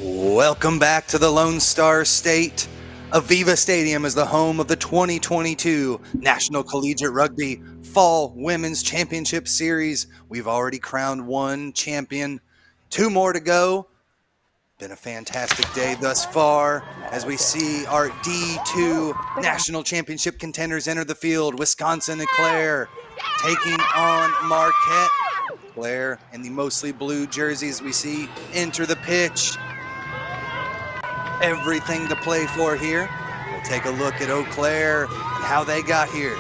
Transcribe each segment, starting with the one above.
Welcome back to the Lone Star State. Aviva Stadium is the home of the 2022 National Collegiate Rugby Fall Women's Championship Series. We've already crowned one champion, two more to go. Been a fantastic day thus far as we see our D2 National Championship contenders enter the field. Wisconsin and Claire taking on Marquette. Claire in the mostly blue jerseys we see enter the pitch. Everything to play for here. We'll take a look at Eau Claire and how they got here.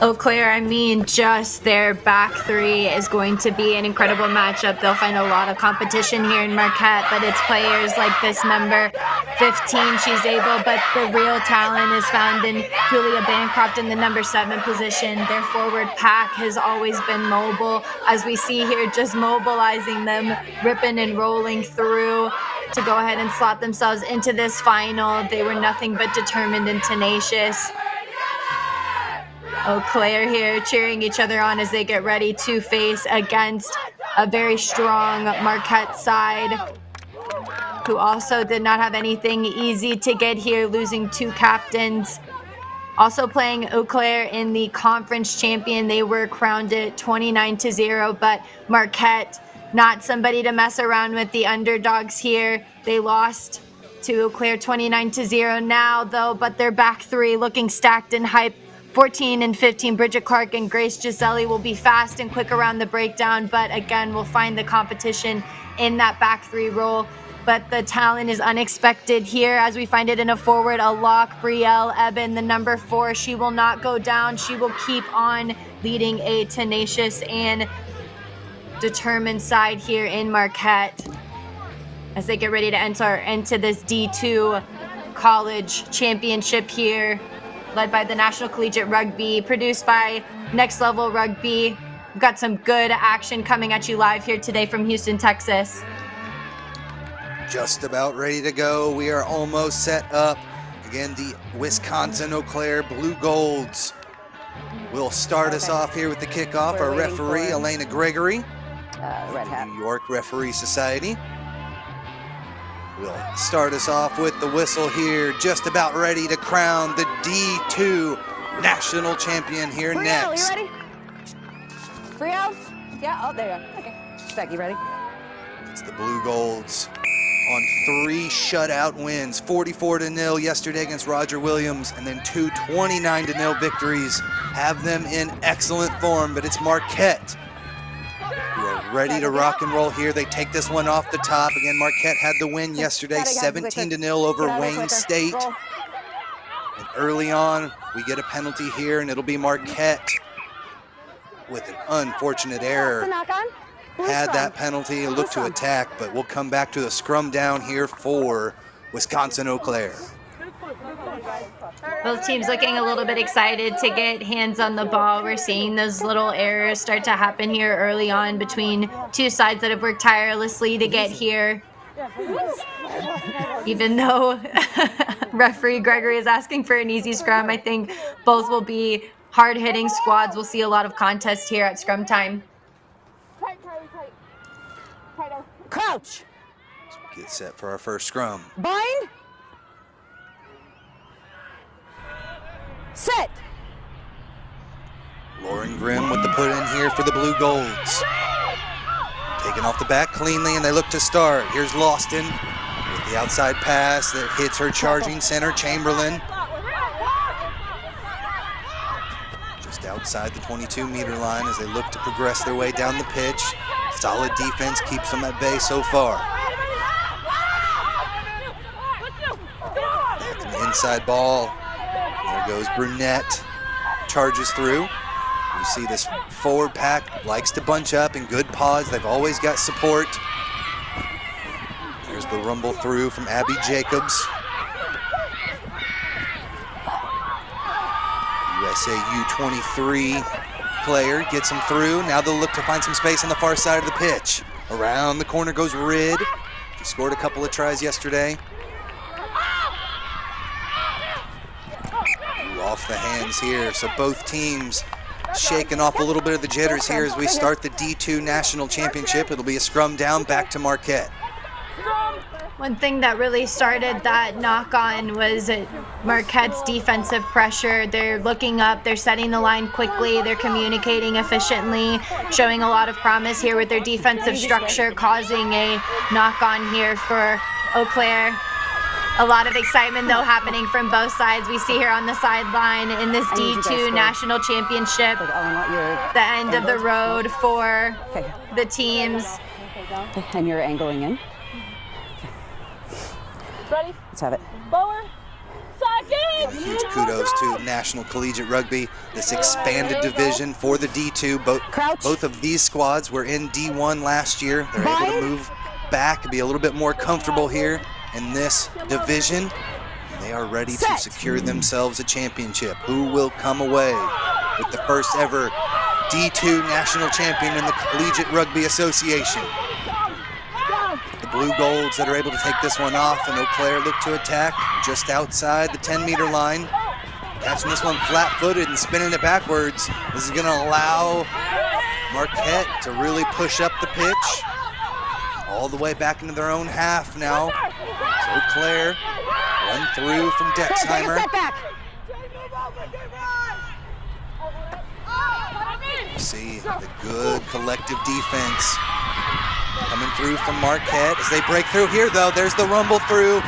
Eau Claire, just their back three is going to be an incredible matchup. They'll find a lot of competition here in Marquette, but it's players like this number 15, she's able, but the real talent is found in Julia Bancroft in the number 7 position. Their forward pack has always been mobile, as we see here, just mobilizing them, ripping and rolling through to go ahead and slot themselves into this final. They were nothing but determined and tenacious. Eau Claire here cheering each other on as they get ready to face against a very strong Marquette side, who also did not have anything easy to get here, losing 2 captains. Also playing Eau Claire in the conference champion, they were crowned at 29-0, but Marquette, not somebody to mess around with, the underdogs here. They lost to Eau Claire 29-0 now, though, but their back three looking stacked and hyped. 14 and 15, Bridget Clark and Grace Giseli will be fast and quick around the breakdown, but again, we'll find the competition in that back three role. But the talent is unexpected here as we find it in a forward, a lock, Brielle Eben, the number 4. She will not go down. She will keep on leading a tenacious and determined side here in Marquette as they get ready to enter into this D2 college championship here, led by the National Collegiate Rugby, produced by Next Level Rugby. We've got some good action coming at you live here today from Houston, Texas. Just about ready to go. We are almost set up. Again, the Wisconsin Eau Claire Blue Golds will start us off here with the kickoff. Our referee, Elena Gregory, Red Hat. New York Referee Society, will start us off with the whistle here, just about ready to crown the D2 national champion here Brielle, next. you ready? Brielle? Yeah, oh, there you go. Okay. Becky, ready? It's the Blue Golds on 3 shutout wins, 44-0 yesterday against Roger Williams, and then 2 29-0 victories have them in excellent form, but it's Marquette who are ready to rock and roll here. They take this one off the top. Again, Marquette had the win yesterday, 17-0 over Wayne State. And early on, we get a penalty here, and it'll be Marquette with an unfortunate error. Had that penalty, looked to attack, but we'll come back to the scrum down here for Wisconsin Eau Claire. Both teams looking a little bit excited to get hands on the ball. We're seeing those little errors start to happen here early on between two sides that have worked tirelessly to get here. Even though referee Gregory is asking for an easy scrum, I think both will be hard-hitting squads. We'll see a lot of contest here at scrum time. Crouch. Get set for our first scrum. Bind. Set. Lauren Grimm with the put in here for the Blue Golds. Taken off the back cleanly, and they look to start. Here's Lawston with the outside pass that hits her charging center, Chamberlain. Just outside the 22-meter line as they look to progress their way down the pitch. Solid defense keeps them at bay so far. Back in the inside ball. There goes Brunette. Charges through. You see this forward pack likes to bunch up in good pause. They've always got support. There's the rumble through from Abby Jacobs. USA U23 player gets him through. Now they'll look to find some space on the far side of the pitch. Around the corner goes Rid. She scored a couple of tries yesterday. Ooh, off the hands here, so both teams shaking off a little bit of the jitters here as we start the D2 National Championship. It'll be a scrum down back to Marquette. One thing that really started that knock-on was Marquette's defensive pressure. They're looking up, they're setting the line quickly, they're communicating efficiently, showing a lot of promise here with their defensive structure, causing a knock-on here for Eau Claire. A lot of excitement, though, happening from both sides. We see here on the sideline in this D2 National Championship, the end of the road for the teams. And you're angling in. Ready? Let's have it. Forward. Second. Huge kudos to National Collegiate Rugby, this expanded division for the D2. Both of these squads were in D1 last year. They're able to move back and be a little bit more comfortable here in this division. They are ready to secure themselves a championship. Who will come away with the first ever D2 national champion in the Collegiate Rugby Association? The Blue Golds that are able to take this one off, and Eau Claire look to attack just outside the 10-meter line. Catching this one flat-footed and spinning it backwards. This is gonna allow Marquette to really push up the pitch. All the way back into their own half now. So Eau Claire run through from Dexheimer. See the good collective defense coming through from Marquette as they break through here, though. There's the rumble through.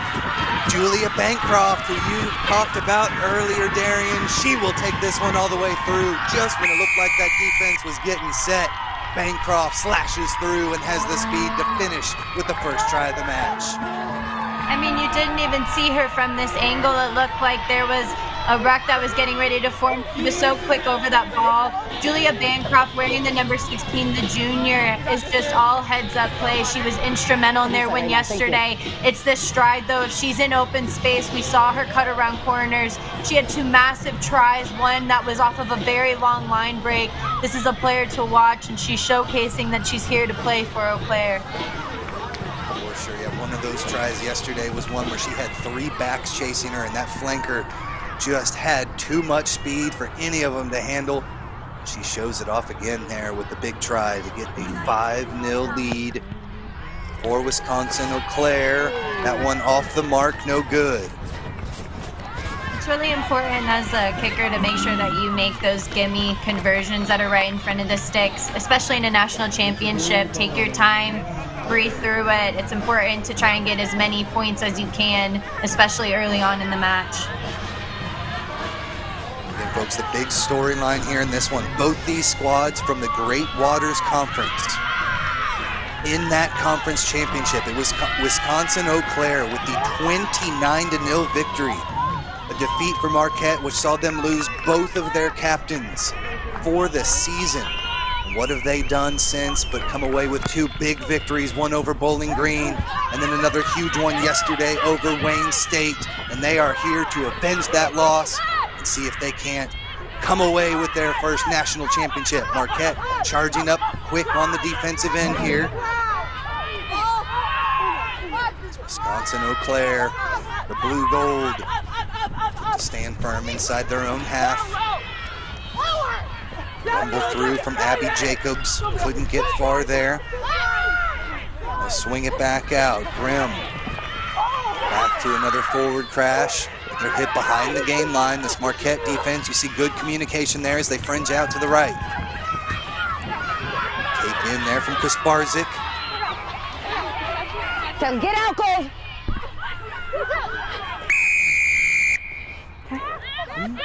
Julia Bancroft, who you talked about earlier, Darian. She will take this one all the way through. Just when it looked like that defense was getting set, Bancroft slashes through and has the speed to finish with the first try of the match. I mean, you didn't even see her from this angle. It looked like there was a wreck that was getting ready to form. She was so quick over that ball. Julia Bancroft, wearing the number 16, the junior, is just all heads-up play. She was instrumental in their win yesterday. It's this stride, though. If she's in open space, we saw her cut around corners. She had two massive tries, one that was off of a very long line break. This is a player to watch, and she's showcasing that she's here to play for Eau Claire. For sure, yeah. One of those tries yesterday was one where she had three backs chasing her, and that flanker just had too much speed for any of them to handle. She shows it off again there with the big try to get a 5-0 lead for Wisconsin. Eau Claire, that one off the mark, no good. It's really important as a kicker to make sure that you make those gimme conversions that are right in front of the sticks, especially in a national championship. Take your time, breathe through it. It's important to try and get as many points as you can, especially early on in the match. Again, folks, the big storyline here in this one, both these squads from the Great Waters Conference. In that conference championship, it was Wisconsin-Eau Claire with the 29-0 victory. A defeat for Marquette, which saw them lose both of their captains for the season. What have they done since but come away with two big victories, one over Bowling Green and then another huge one yesterday over Wayne State. And they are here to avenge that loss and see if they can't come away with their first national championship. Marquette charging up quick on the defensive end here. Wisconsin-Eau Claire, the Blue Gold, to stand firm inside their own half. Rumble through from Abby Jacobs, couldn't get far there. They'll swing it back out. Grimm back to another forward crash. They're hit behind the game line. This Marquette defense, you see good communication there as they fringe out to the right. Take in there from Kasparzik. Tell him, get out, Gold.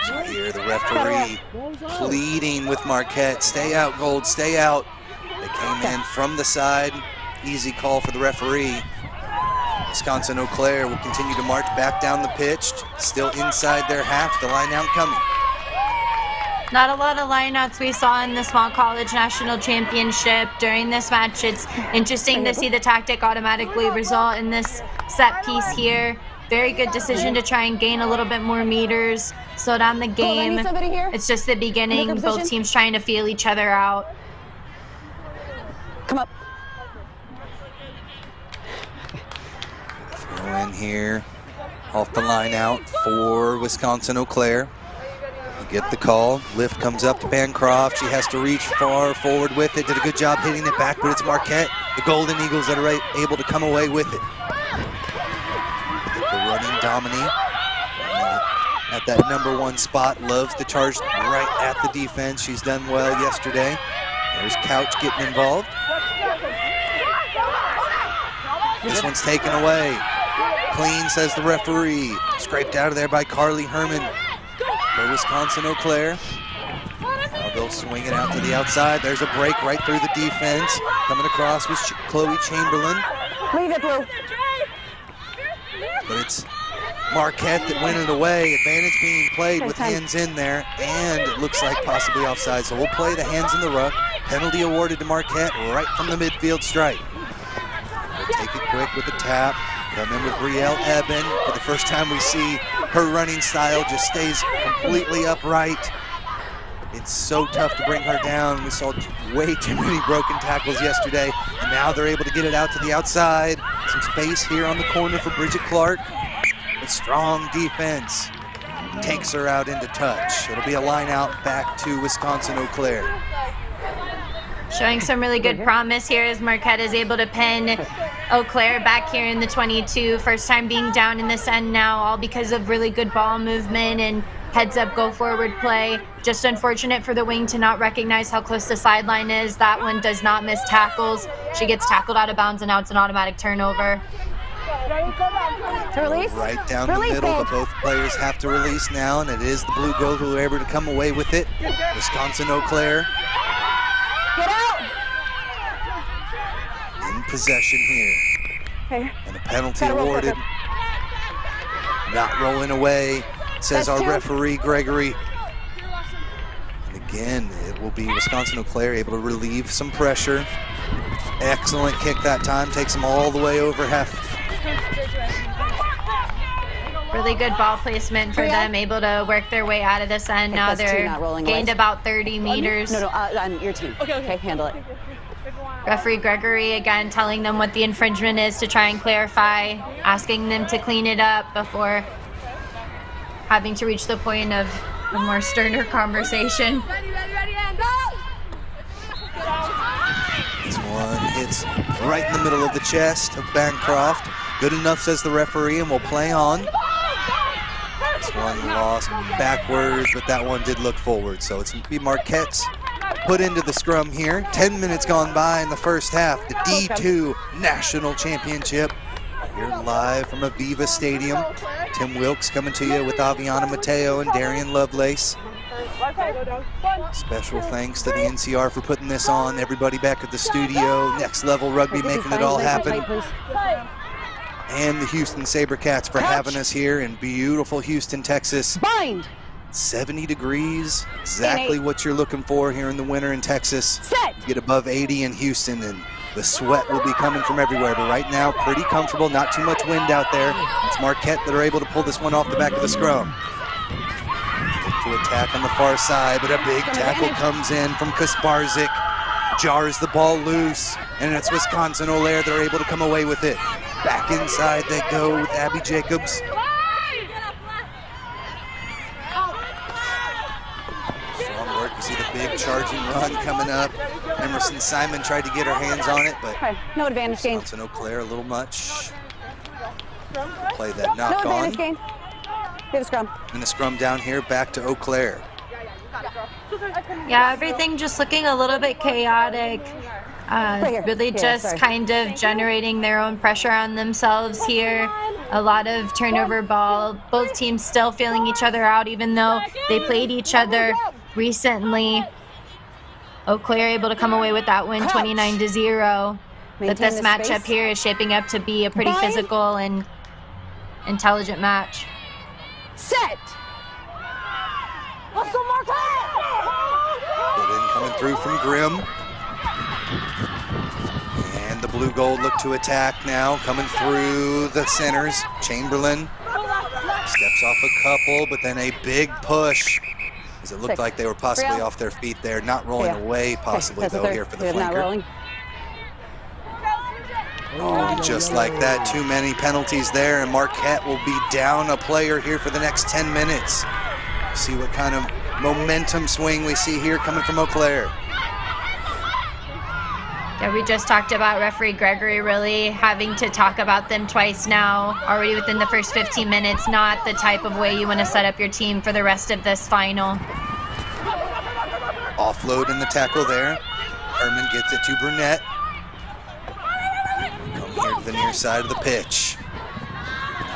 So here the referee pleading with Marquette, stay out, Gold, stay out. They came in from the side, easy call for the referee. Wisconsin-Eau Claire will continue to march back down the pitch, still inside their half, the line out coming. Not a lot of lineouts we saw in the Small College National Championship. During this match, it's interesting to see the tactic automatically result in this set piece here. Very good decision to try and gain a little bit more meters, slow down the game. It's just the beginning, both teams trying to feel each other out. Come up. Throw in here, off the line out for Wisconsin-Eau Claire. Get the call. Lift comes up to Bancroft. She has to reach far forward with it. Did a good job hitting it back, but it's Marquette, the Golden Eagles, that are able to come away with it. The running Dominique at that #1 spot, loves to charge right at the defense. She's done well yesterday. There's Couch getting involved. This one's taken away. Clean, says the referee. Scraped out of there by Carly Herman for Wisconsin Eau Claire. Now they'll swing it out to the outside. There's a break right through the defense. Coming across with Chloe Chamberlain. Leave it, Blue. But it's Marquette that win it away. Advantage being played with hands in there, and it looks like possibly offside. So we'll play the hands in the ruck. Penalty awarded to Marquette right from the midfield stripe. We'll take it quick with the tap. Come in with Brielle Eben. For the first time we see her running style just stays completely upright. It's so tough to bring her down. We saw way too many broken tackles yesterday, and now they're able to get it out to the outside. Some space here on the corner for Bridget Clark. But strong defense takes her out into touch. It'll be a line out back to Wisconsin Eau Claire. Showing some really good promise here as Marquette is able to pin Eau Claire back here in the 22. First time being down in this end now, all because of really good ball movement and heads up, go forward play. Just unfortunate for the wing to not recognize how close the sideline is. That one does not miss tackles. She gets tackled out of bounds, and now it's an automatic turnover. To release? Right down the middle, but both players have to release now, and it is the Blue Gold who are able to come away with it. Wisconsin Eau Claire. Get out! In possession here. Okay. And a penalty awarded. Not rolling away, says our referee, Gregory. And again, it will be Wisconsin Eau Claire able to relieve some pressure. Excellent kick that time, takes them all the way over half. Really good ball placement for them, able to work their way out of this end. Now they're gained about 30 meters. No, on your team. Okay, handle it. Referee Gregory again telling them what the infringement is to try and clarify, asking them to clean it up before having to reach the point of a more sterner conversation. This one hits right in the middle of the chest of Bancroft. Good enough, says the referee, and we'll play on. This one lost backwards, but that one did look forward. So it's going to be Marquette's put into the scrum here. 10 minutes gone by in the first half. The D2 National Championship. Here live from Aviva Stadium. Tim Wilkes coming to you with Aviana Mateo and Darian Lovelace. Special thanks to the NCR for putting this on. Everybody back at the studio. Next Level Rugby making it all happen. And the Houston SaberCats for having us here in beautiful Houston, Texas. Bind! 70 degrees, exactly what you're looking for here in the winter in Texas. Set! You get above 80 in Houston, and the sweat will be coming from everywhere. But right now, pretty comfortable, not too much wind out there. It's Marquette that are able to pull this one off the back of the scrum. To attack on the far side, but a big tackle comes in from Kasparzik. Jars the ball loose, and it's Wisconsin Eau Claire that are able to come away with it. Back inside they go with Abby Jacobs. Strong work. You see the big charging run coming up. Emerson Simon tried to get her hands on it, but no advantage gain. Wisconsin Eau Claire a little much. Play that knock no advantage on. gain. Give a scrum. And the scrum down here back to Eau Claire. Yeah, everything just looking a little bit chaotic. Really just kind of generating their own pressure on themselves here. A lot of turnover ball. Both teams still feeling each other out, even though they played each other recently. Eau Claire able to come away with that win, 29-0. But this matchup here is shaping up to be a pretty physical and intelligent match. Set! Let's go, Marquette! Good in coming through from Grimm. And the Blue Gold look to attack now, coming through the centers. Chamberlain steps off a couple, but then a big push, as it looked like they were possibly off their feet there. Not rolling away, possibly, though, here for the flanker. Oh, just like that, too many penalties there, and Marquette will be down a player here for the next 10 minutes. See what kind of momentum swing we see here coming from Eau Claire. Yeah, we just talked about referee Gregory really having to talk about them twice now, already within the first 15 minutes. Not the type of way you want to set up your team for the rest of this final. Offload in the tackle there. Herman gets it to Burnett. Come here to the near side of the pitch.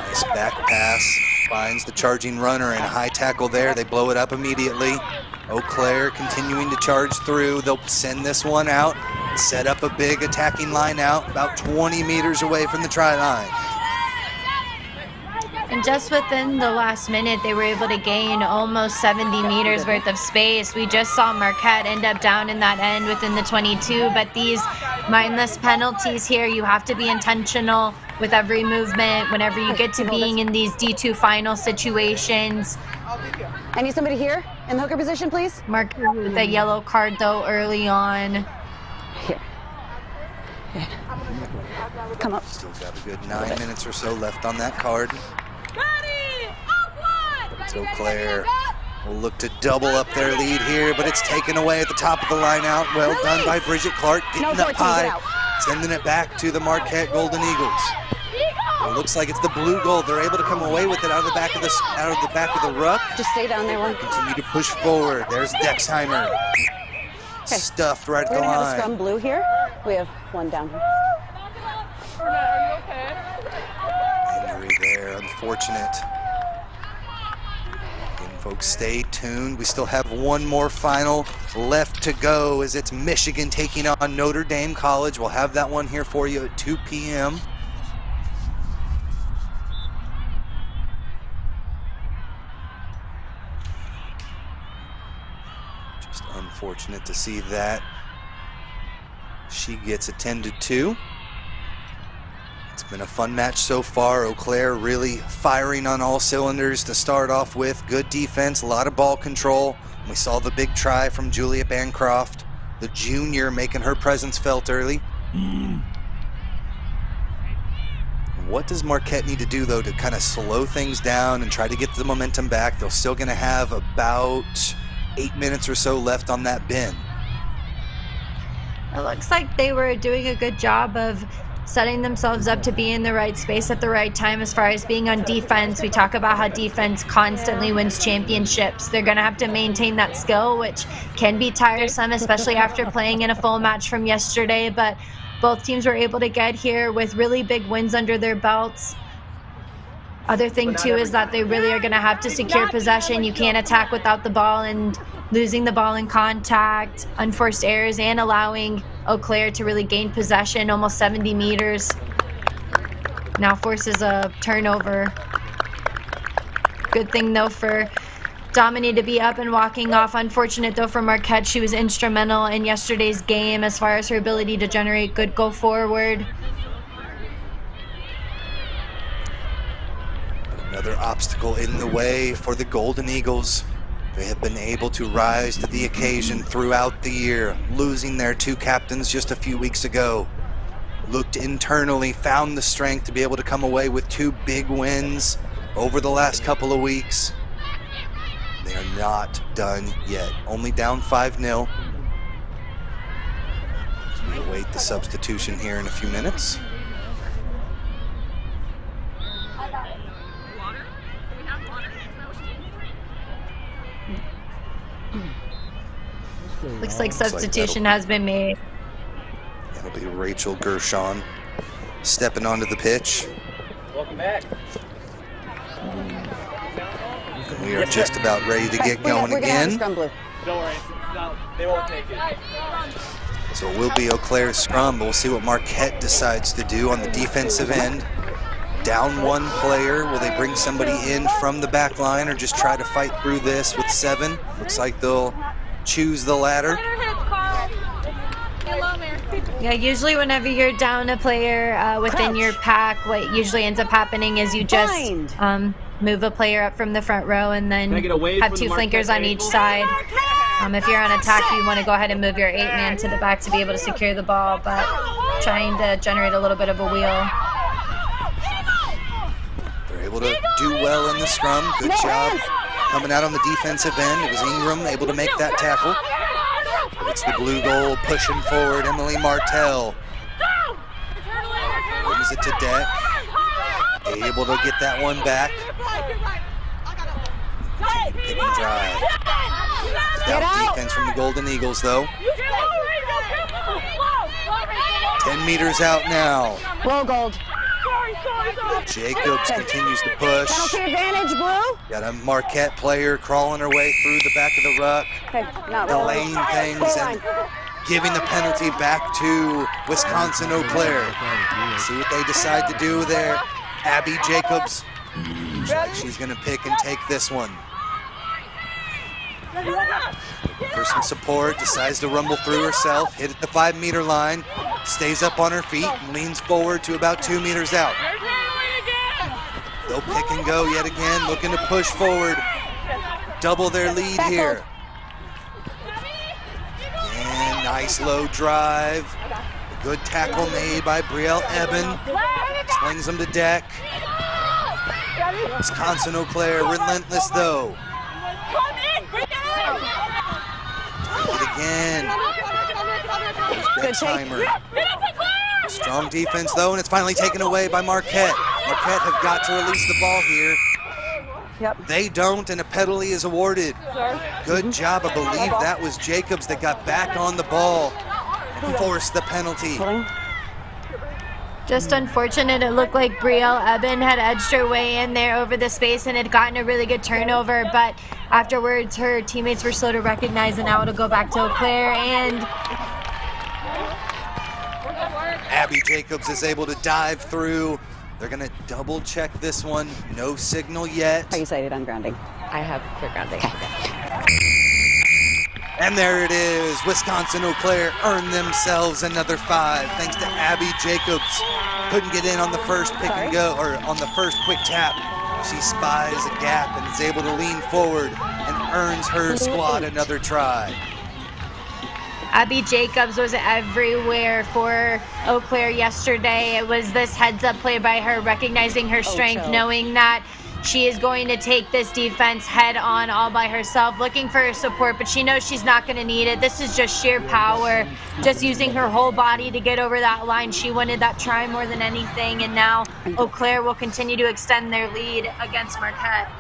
Nice back pass. Finds the charging runner and a high tackle there. They blow it up immediately. Eau Claire continuing to charge through. They'll send this one out. Set up a big attacking line out about 20 meters away from the try line. And just within the last minute, they were able to gain almost 70 meters worth of space. We just saw Marquette end up down in that end within the 22, but these mindless penalties here, you have to be intentional with every movement whenever you get to being in these D2 final situations. I need somebody here in the hooker position, please. Marquette with a yellow card, though, early on. Here. Come up. Still got a good 9 minutes or so left on that card. Eau Claire will look to double up their lead here, but it's taken away at the top of the line out. Well done by Bridget Clark, getting up high, sending it back to the Marquette Golden Eagles. It looks like it's the blue goal. They're able to come away with it out of the back of the ruck. Just stay down there one. Continue to push forward. There's Dexheimer. Okay. Stuffed right at the line. We're gonna have a scrum blue here. We have one down here. Injury there, unfortunate. Again, folks, stay tuned. We still have one more final left to go as it's Michigan taking on Notre Dame College. We'll have that one here for you at 2 p.m. Just unfortunate to see that. She gets attended to. It's been a fun match so far. Eau Claire really firing on all cylinders to start off with. Good defense, a lot of ball control. We saw the big try from Julia Bancroft, the junior, making her presence felt early. What does Marquette need to do, though, to kind of slow things down and try to get the momentum back? They're still going to have about 8 minutes or so left on that bin. It looks like they were doing a good job of setting themselves up to be in the right space at the right time as far as being on defense. We talk about how defense constantly wins championships. They're going to have to maintain that skill, which can be tiresome, especially after playing in a full match from yesterday. But both teams were able to get here with really big wins under their belts. Other thing, too, is that they really are going to have to secure possession. You can't attack without the ball, and losing the ball in contact, unforced errors, and allowing Eau Claire to really gain possession, almost 70 meters. Now forces a turnover. Good thing, though, for Dominique to be up and walking off. Unfortunate, though, for Marquette. She was instrumental in yesterday's game as far as her ability to generate good go forward. Another obstacle in the way for the Golden Eagles. They have been able to rise to the occasion throughout the year, losing their two captains just a few weeks ago. Looked internally, found the strength to be able to come away with two big wins over the last couple of weeks. They are not done yet. Only down 5-0. As we await the substitution here in a few minutes. Looks like substitution has been made. That'll be Rachel Gershon stepping onto the pitch. Welcome back. We are just about ready to get going again. Don't worry, no, they won't take it. So it will be Eau Claire's scrum, but we'll see what Marquette decides to do on the defensive end. Down one player, will they bring somebody in from the back line or just try to fight through this with 7? Looks like they'll choose the latter. Yeah, usually whenever you're down a player within your pack, what usually ends up happening is you just move a player up from the front row and then have 2 flankers on each side. If you're on attack, you want to go ahead and move your 8-man to the back to be able to secure the ball, but trying to generate a little bit of a wheel. They're able to do well in the scrum. Good job coming out on the defensive end. It was Ingram able to make that tackle. But it's the blue goal pushing forward. Emily Martell brings it to deck. Able to get that one back. Pick and drive. Stout defense from the Golden Eagles, though. 10 meters out now. Roll gold. Jacobs continues to push. Penalty advantage, blue. Got a Marquette player crawling her way through the back of the ruck, Okay, now delaying things and giving the penalty back to Wisconsin Eau Claire. See what they decide to do there. Abby Jacobs, looks like she's gonna pick and take this one. For some support, decides to rumble through herself, hit at the 5-meter line, stays up on her feet and leans forward to about 2 meters out. They'll pick and go yet again, looking to push forward, double their lead here. And nice low drive. A good tackle made by Brielle Eben. Slings them to deck. Wisconsin Eau Claire relentless though. Take it again. Good timer. Strong defense though, and it's finally taken away by Marquette. Marquette have got to release the ball here. Yep. They don't, and a penalty is awarded. Good job. I believe that was Jacobs that got back on the ball and forced the penalty. Just unfortunate. It looked like Brielle Eben had edged her way in there over the space and had gotten a really good turnover, but afterwards her teammates were slow to recognize, and now it'll go back to Eau Claire, and Abby Jacobs is able to dive through. They're gonna double check this one. No signal yet. How you cited on grounding? I have clear grounding. And there it is. Wisconsin Eau Claire earned themselves another 5 thanks to Abby Jacobs. Couldn't get in on the first pick and go, or on the first quick tap. She spies a gap and is able to lean forward and earns her squad another try. Abby Jacobs was everywhere for Eau Claire yesterday. It was this heads-up play by her, recognizing her strength, knowing that she is going to take this defense head on all by herself, looking for her support, but she knows she's not going to need it. This is just sheer power, just using her whole body to get over that line. She wanted that try more than anything, and now Eau Claire will continue to extend their lead against Marquette.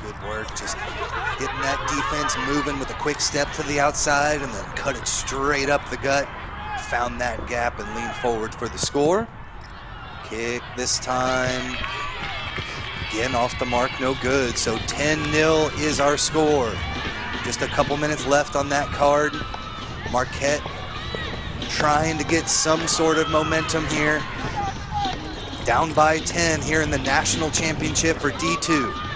Good work, just getting that defense moving with a quick step to the outside and then cut it straight up the gut. Found that gap and leaned forward for the score. Kick this time. Again, off the mark, no good. So 10-0 is our score. Just a couple minutes left on that card. Marquette trying to get some sort of momentum here. Down by 10 here in the national championship for D2.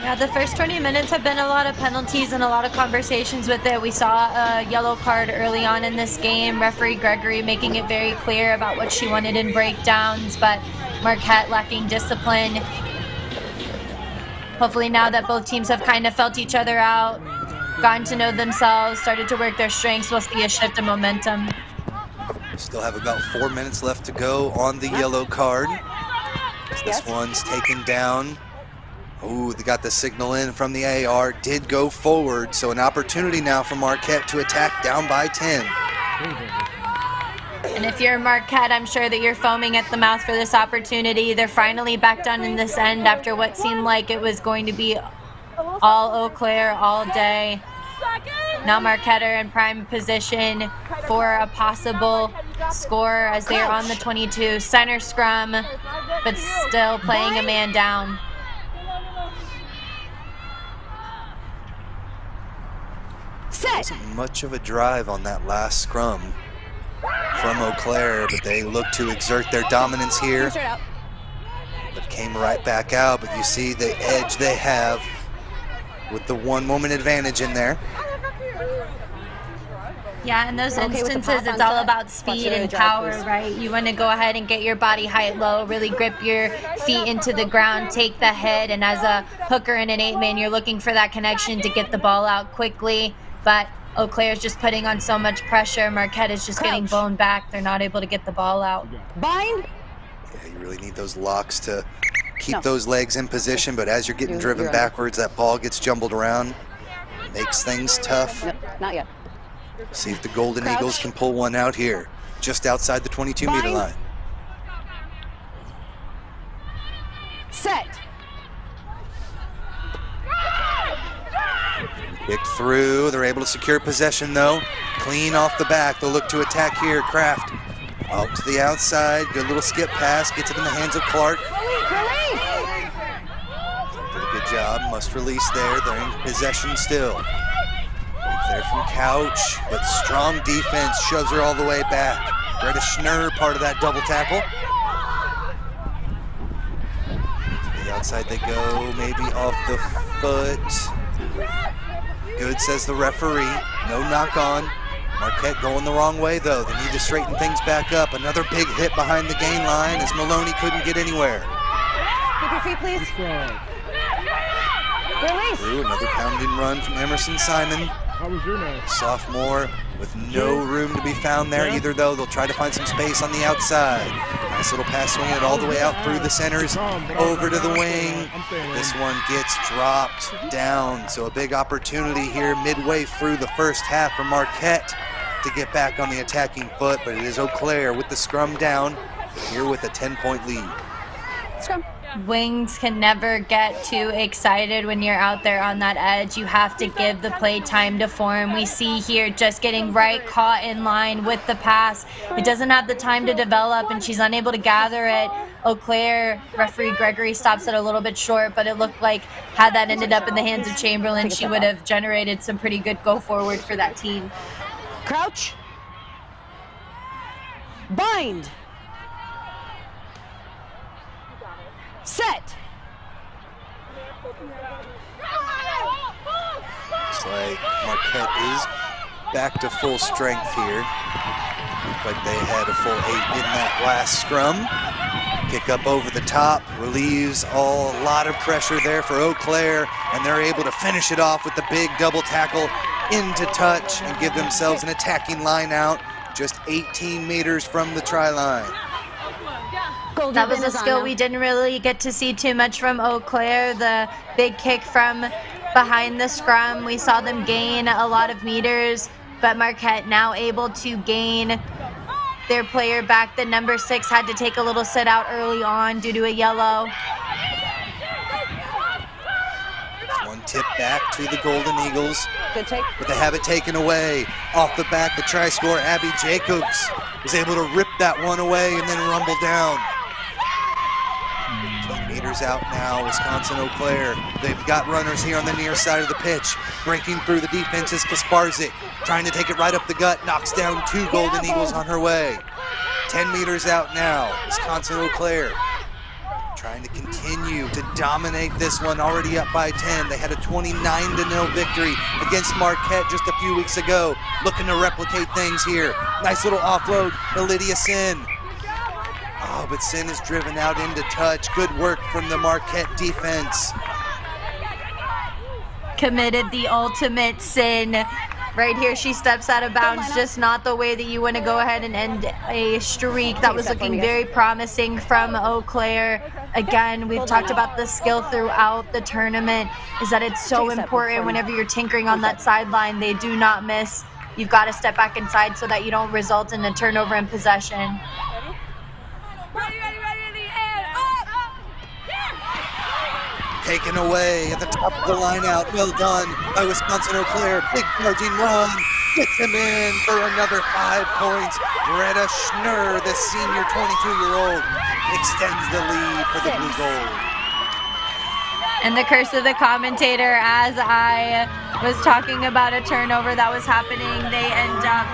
Yeah, the first 20 minutes have been a lot of penalties and a lot of conversations with it. We saw a yellow card early on in this game. Referee Gregory making it very clear about what she wanted in breakdowns, but Marquette lacking discipline. Hopefully now that both teams have kind of felt each other out, gotten to know themselves, started to work their strengths, we'll see a shift in momentum. Still have about 4 minutes left to go on the yellow card. This one's taken down. Ooh, they got the signal in from the AR, did go forward, so an opportunity now for Marquette to attack down by 10. And if you're Marquette, I'm sure that you're foaming at the mouth for this opportunity. They're finally back down in this end after what seemed like it was going to be all Eau Claire all day. Now Marquette are in prime position for a possible score as they are on the 22. Center scrum, but still playing a man down. Wasn't much of a drive on that last scrum from Eau Claire, but they look to exert their dominance here. But came right back out, but you see the edge they have with the 1 moment advantage in there. Yeah, in those instances, it's all about speed and power, right? You want to go ahead and get your body height low, really grip your feet into the ground, take the head, and as a hooker and an 8-man, you're looking for that connection to get the ball out quickly. But Eau Claire is just putting on so much pressure. Marquette is just getting blown back. They're not able to get the ball out. Bind. Yeah, you really need those locks to keep those legs in position, but as you're getting driven backwards, that ball gets jumbled around. Makes things tough. No, not yet. See if the Golden Eagles can pull one out here, just outside the 22-meter line. Set. Kick through. They're able to secure possession, though. Clean off the back. They'll look to attack here. Kraft out to the outside. Good little skip pass. Gets it in the hands of Clark. Did a good job. Must release there. They're in possession still. There from Couch, but strong defense shoves her all the way back. Greta Schnurr, part of that double tackle. To the outside they go, maybe off the foot. Good, says the referee. No knock on. Marquette going the wrong way, though. They need to straighten things back up. Another big hit behind the gain line as Maloney couldn't get anywhere. Keep your feet, please. Release. Through another pounding run from Emerson Simon. How was your name? Sophomore with no room to be found there either, though. They'll try to find some space on the outside. Nice little pass, swinging it all the way out through the centers, over to the wing. This one gets dropped down, so a big opportunity here midway through the first half for Marquette to get back on the attacking foot, but it is Eau Claire with the scrum down here with a 10-point lead. Scrum. Wings can never get too excited when you're out there on that edge. You have to give the play time to form. We see here just getting right, caught in line with the pass. It doesn't have the time to develop, and she's unable to gather it. Eau Claire, referee Gregory stops it a little bit short, but it looked like had that ended up in the hands of Chamberlain, she would have generated some pretty good go forward for that team. Crouch. Bind. Set. Looks like Marquette is back to full strength here. Looks like they had a full 8 in that last scrum. Kick up over the top, relieves a lot of pressure there for Eau Claire, and they're able to finish it off with the big double tackle into touch and give themselves an attacking line out just 18 meters from the try line. That was a skill we didn't really get to see too much from Eau Claire. The big kick from behind the scrum. We saw them gain a lot of meters, but Marquette now able to gain their player back. The number 6 had to take a little sit out early on due to a yellow. One tip back to the Golden Eagles, Good take. but they have it taken away. Off the back, the try scorer, Abby Jacobs, was able to rip that one away and then rumble down. 2 meters out now, Wisconsin Eau Claire. They've got runners here on the near side of the pitch. Breaking through the defense is Kasparzik, trying to take it right up the gut, knocks down 2 Golden Eagles on her way. 10 meters out now, Wisconsin Eau Claire trying to continue to dominate this one, already up by 10. They had a 29-0 victory against Marquette just a few weeks ago. Looking to replicate things here. Nice little offload to Lydia Sin. Oh, but Sin is driven out into touch. Good work from the Marquette defense. Committed the ultimate Sin. Right here, she steps out of bounds, just not the way that you want to go ahead and end a streak. That was looking very promising from Eau Claire. Again, we've talked about the skill throughout the tournament, is that it's so important whenever you're tinkering on that sideline. They do not miss. You've got to step back inside so that you don't result in a turnover in possession. Taken away at the top of the line out. Well done by Wisconsin Eau Claire. Big charging run. Gets him in for another 5 points. Greta Schnurr, the senior 22-year-old, extends the lead for the Blue Gold. And the curse of the commentator, as I was talking about a turnover that was happening, they end up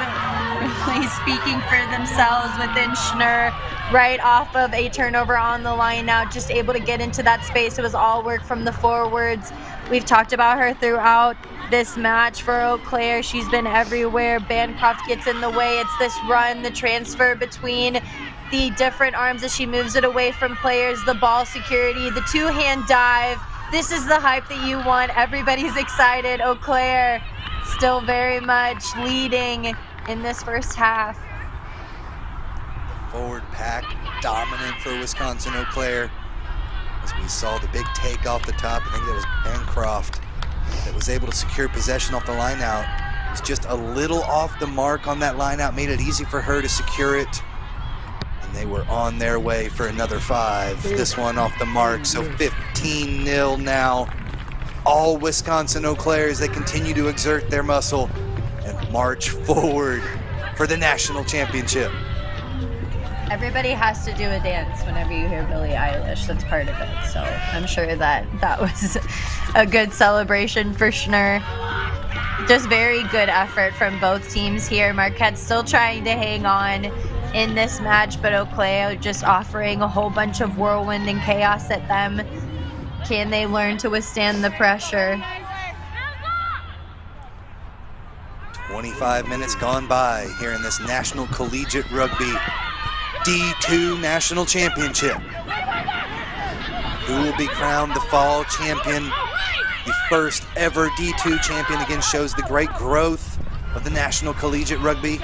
really speaking for themselves within Schnurr. Right off of a turnover on the line out, just able to get into that space. It was all work from the forwards. We've talked about her throughout this match for Eau Claire. She's been everywhere. Bancroft gets in the way. It's this run, the transfer between the different arms as she moves it away from players, the ball security, the 2-hand dive. This is the hype that you want. Everybody's excited. Eau Claire still very much leading in this first half. Forward pack dominant for Wisconsin Eau Claire. as we saw the big take off the top. I think that was Bancroft that was able to secure possession off the line out. It was just a little off the mark on that line out, made it easy for her to secure it. And they were on their way for another 5. This one off the mark, so 15-0 now. All Wisconsin Eau Claire as they continue to exert their muscle and march forward for the national championship. Everybody has to do a dance whenever you hear Billie Eilish. That's part of it. So I'm sure that was a good celebration for Schnur. Just very good effort from both teams here. Marquette still trying to hang on in this match, but Eau Claire just offering a whole bunch of whirlwind and chaos at them. Can they learn to withstand the pressure? 25 minutes gone by here in this National Collegiate Rugby D2 National Championship. Who will be crowned the fall champion? The first ever D2 champion. Again, shows the great growth of the National Collegiate Rugby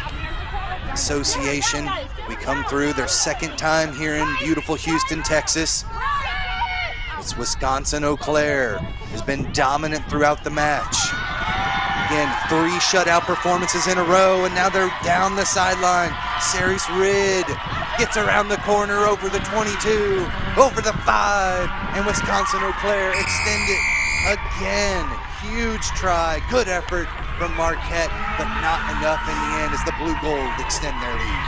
Association. We come through their second time here in beautiful Houston, Texas. It's Wisconsin Eau Claire has been dominant throughout the match. Again, 3 shutout performances in a row, and now they're down the sideline. Ceres Ridd gets around the corner over the 22, over the 5, and Wisconsin Eau Claire extend it again. Huge try, good effort from Marquette, but not enough in the end as the Blue Gold extend their lead.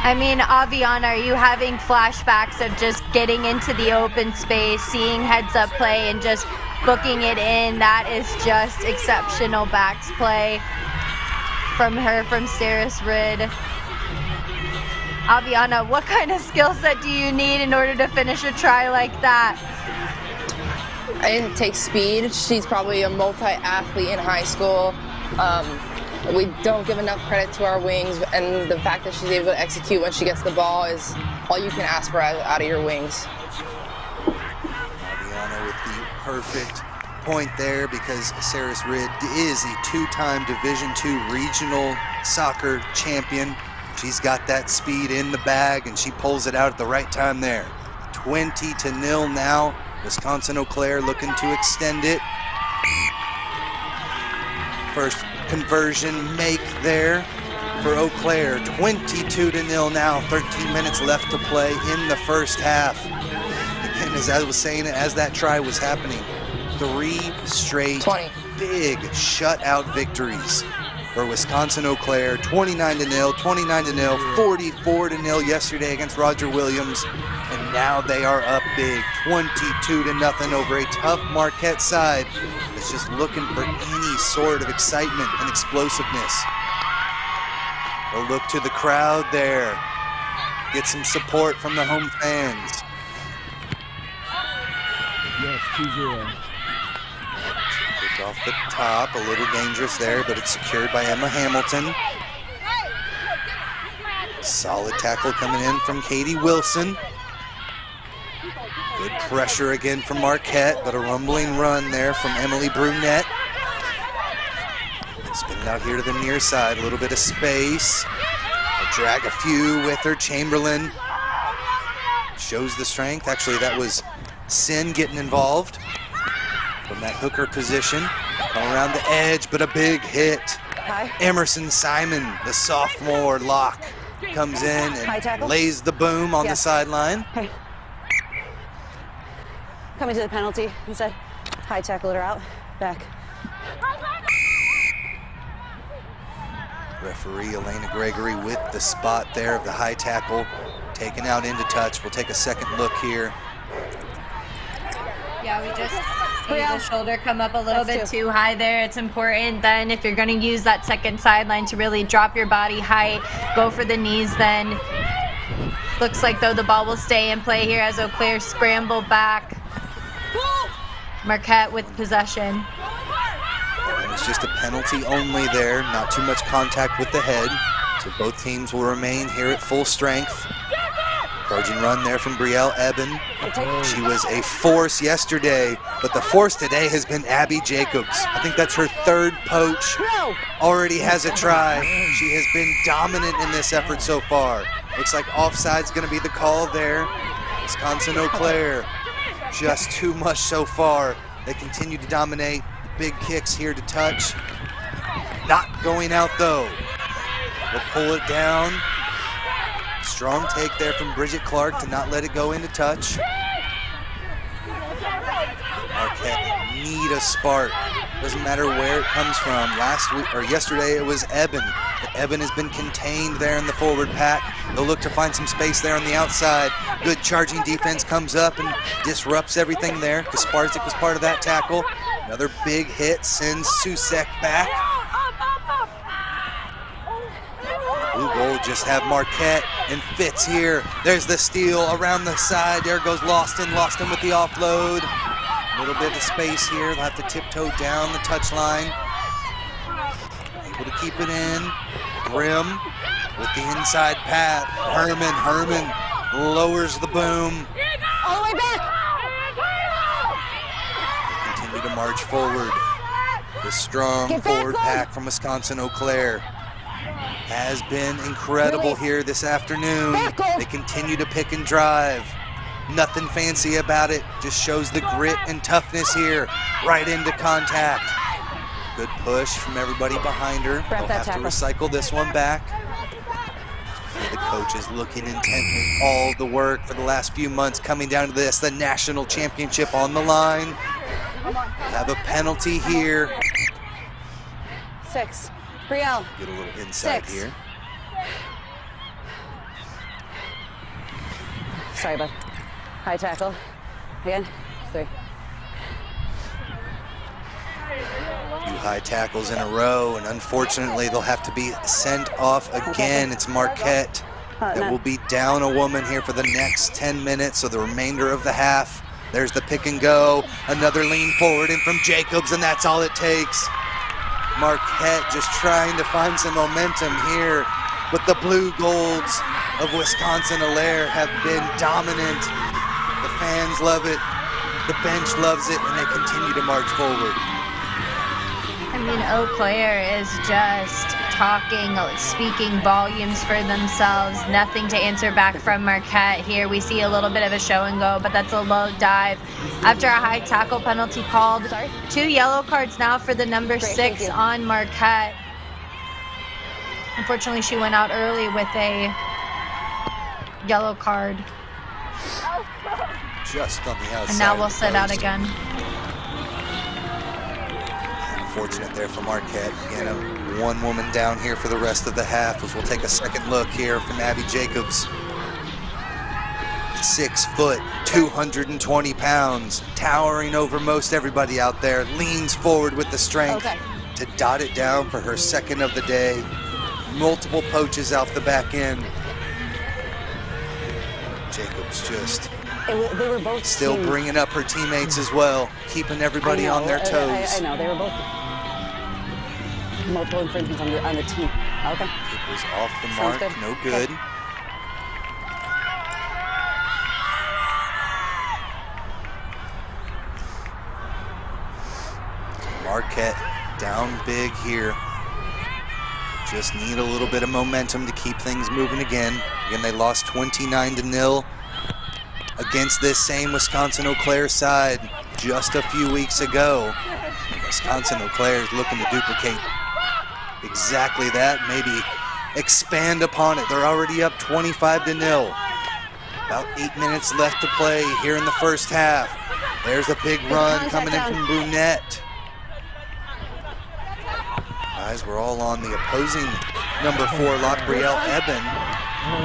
I mean, Aviana, are you having flashbacks of just getting into the open space, seeing heads-up play, and just booking it in? That is just exceptional backs play from her, from Ceres Ridd. Aviana, what kind of skill set do you need in order to finish a try like that? It takes speed. She's probably a multi-athlete in high school. We don't give enough credit to our wings, and the fact that she's able to execute when she gets the ball is all you can ask for out of your wings. Aviana with the perfect point there, because Ceres Ridd is a 2-time Division II regional soccer champion. She's got that speed in the bag, and she pulls it out at the right time there. 20-0 now. Wisconsin Eau Claire looking to extend it. First conversion make there for Eau Claire. 22-0 now. 13 minutes left to play in the first half. Again, as I was saying, as that try was happening, 3 straight 20. Big shutout victories for Wisconsin Eau Claire. 29-0, 29-0, 44-0 yesterday against Roger Williams, and now they are up big, 22-0 over a tough Marquette side that's just looking for any sort of excitement and explosiveness. A look to the crowd there. Get some support from the home fans. Yes, 2-0. Kick off the top, a little dangerous there, but it's secured by Emma Hamilton. Solid tackle coming in from Katie Wilson. Good pressure again from Marquette, but a rumbling run there from Emily Brunette. Spin it out here to the near side, a little bit of space. I'll drag a few with her. Chamberlain shows the strength. Actually, that was Sin getting involved from that hooker position. All around the edge, but a big hit. Hi. Emerson Simon, the sophomore lock, comes in and lays the boom on the sideline. Hey. Coming to the penalty instead. High tackle her out. Back. Referee Elena Gregory with the spot there of the high tackle, taken out into touch. We'll take a second look here. Yeah, we just see the shoulder come up a little bit too high there. It's important then, if you're going to use that second sideline, to really drop your body height, go for the knees then. Looks like, though, the ball will stay in play here as Eau Claire scramble back. Marquette with possession. And it's just a penalty only there, not too much contact with the head. So both teams will remain here at full strength. Trojan run there from Brielle Eben. She was a force yesterday, but the force today has been Abby Jacobs. I think that's her 3rd poach. Already has a try. She has been dominant in this effort so far. Looks like offside's going to be the call there. Wisconsin Eau Claire just too much so far. They continue to dominate. Big kicks here to touch. Not going out though. We'll pull it down. Strong take there from Bridget Clark to not let it go into touch. Marquette need a spark. Doesn't matter where it comes from. Last week or yesterday it was Eben. But Eben has been contained there in the forward pack. They'll look to find some space there on the outside. Good charging defense comes up and disrupts everything there. Kasparzik was part of that tackle. Another big hit sends Susek back. Blue Gold just have Marquette and Fitz here. There's the steal around the side. There goes Lawston. Lawston with the offload. A little bit of space here. They'll have to tiptoe down the touchline. Able to keep it in. Grimm with the inside path. Herman lowers the boom. All the way back. They continue to march forward. The strong forward pack from Wisconsin Eau Claire has been incredible here this afternoon. They continue to pick and drive. Nothing fancy about it, just shows the grit and toughness here, right into contact. Good push from everybody behind her. They'll have to recycle this one back. The coach is looking intently. All the work for the last few months coming down to this, the national championship on the line. Have a penalty here. 6. Brielle. Get a little inside 6. here. Sorry, bud. High tackle. Again. 3. 2 high tackles in a row, and unfortunately they'll have to be sent off again. It's Marquette that will be down a woman here for the next 10 minutes, so the remainder of the half. There's the pick and go. Another lean forward in from Jacobs, and that's all it takes. Marquette just trying to find some momentum here, but the Blue Golds of Wisconsin-Allaire have been dominant. The fans love it, the bench loves it, and they continue to march forward. I mean, Eau Claire is just talking, speaking volumes for themselves. Nothing to answer back from Marquette here. We see a little bit of a show and go, but that's a low dive. After a high tackle penalty called, 2 yellow cards now for the number 6 on Marquette. Unfortunately, she went out early with a yellow card. Just on the outside. And now we'll sit out again. Unfortunate there for Marquette. Again, one woman down here for the rest of the half, as we'll take a second look here from Abby Jacobs. 6 foot, 220 pounds, towering over most everybody out there, leans forward with the strength to dot it down for her second of the day. Multiple poaches off the back end. Jacobs just They were both still bringing up her teammates as well, keeping everybody on their toes. I know, they were both multiple infringements on the team. Okay. It was off the mark, no good. Marquette down big here. Just need a little bit of momentum to keep things moving again. Again, they lost 29-0 against this same Wisconsin Eau Claire side just a few weeks ago. Wisconsin Eau Claire is looking to duplicate exactly that, maybe expand upon it. They're already up 25-0. About 8 minutes left to play here in the first half. There's a big run coming in from Brunette. Eyes were all on the opposing number 4, Labrielle Eben.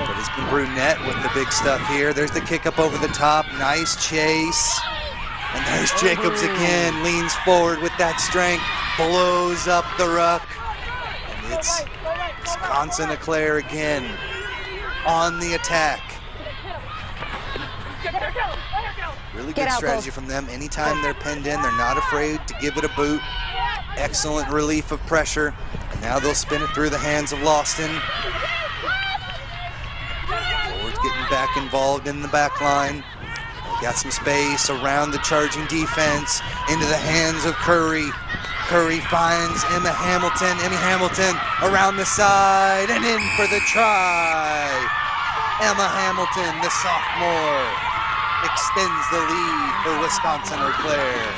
But it's been Brunette with the big stuff here. There's the kick up over the top. Nice chase. And there's Jacobs again. Leans forward with that strength. Blows up the ruck. And it's Wisconsin Eau Claire again on the attack. Really good strategy from them. Anytime they're pinned in, they're not afraid to give it a boot. Excellent relief of pressure. And now they'll spin it through the hands of Lawston. Forwards getting back involved in the back line. Got some space around the charging defense into the hands of Curry. Curry finds Emma Hamilton. Emmy Hamilton around the side and in for the try. Emma Hamilton, the sophomore. extends the lead for Wisconsin-Eau Claire.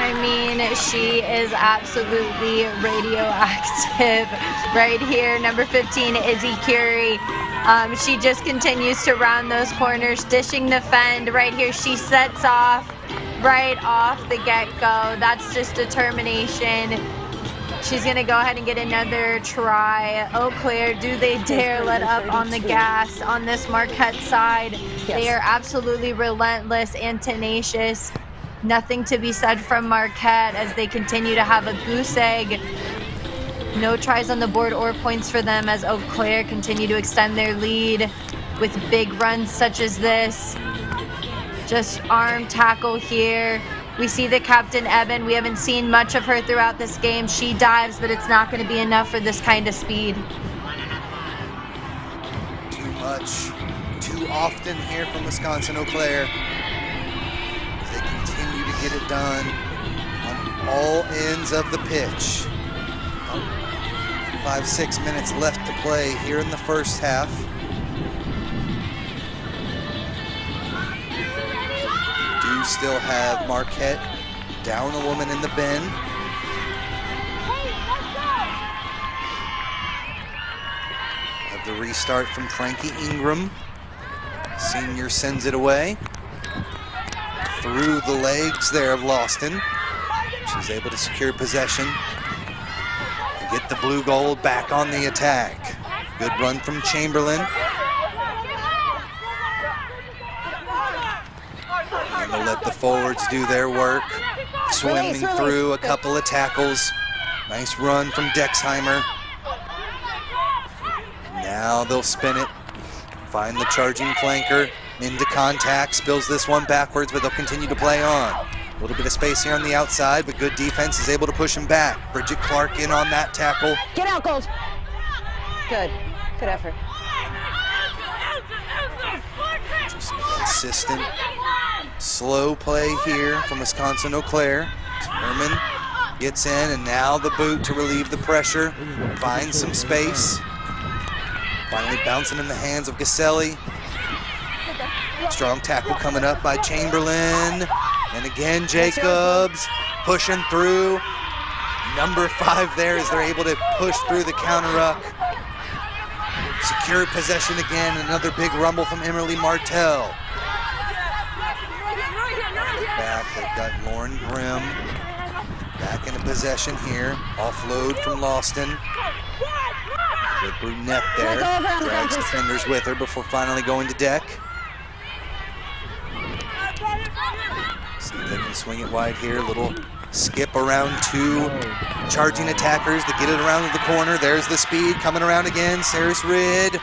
I mean, she is absolutely radioactive right here. Number 15, Izzy Curie. She just continues to round those corners, dishing the fend. Right here, she sets off right off the get-go. That's just determination. She's going to go ahead and get another try. Eau Claire, do they dare let up on the gas on this Marquette side? Yes. They are absolutely relentless and tenacious. Nothing to be said from Marquette as they continue to have a goose egg. No tries on the board or points for them as Eau Claire continue to extend their lead with big runs such as this. Just arm tackle here. We see the captain, Eben. We haven't seen much of her throughout this game. She dives, but it's not going to be enough for this kind of speed. Too much, too often here from Wisconsin-Eau Claire. They continue to get it done on all ends of the pitch. 5-6 minutes left to play here in the first half. Do still have Marquette down a woman in the bin. Have the restart from Frankie Ingram. Senior sends it away. Through the legs there of Lawston. She's able to secure possession. Get the blue gold back on the attack. Good run from Chamberlain. And they'll let the forwards do their work. Swimming through a couple of tackles. Nice run from Dexheimer. Now they'll spin it. Find the charging flanker. Into contact. Spills this one backwards, but they'll continue to play on. A little bit of space here on the outside, but good defense is able to push him back. Bridget Clark in on that tackle. Get out, Gold. Good. Good effort. Just consistent, slow play here from Wisconsin-Eau Claire. Herman gets in, and now the boot to relieve the pressure. Finds some space. Finally bouncing in the hands of Gaselli. Strong tackle coming up by Chamberlain. And again, Jacobs pushing through. Number 5 there as they're able to push through the counter ruck. Secure possession again. Another big rumble from Emily Martell. Back, they've got Lauren Grimm. Back into possession here. Offload from Lawston. Good brunette there. Drags defenders with her before finally going to deck. See if they can swing it wide here. Little skip around 2 charging attackers to get it around the corner. There's the speed coming around again. Saris Ridd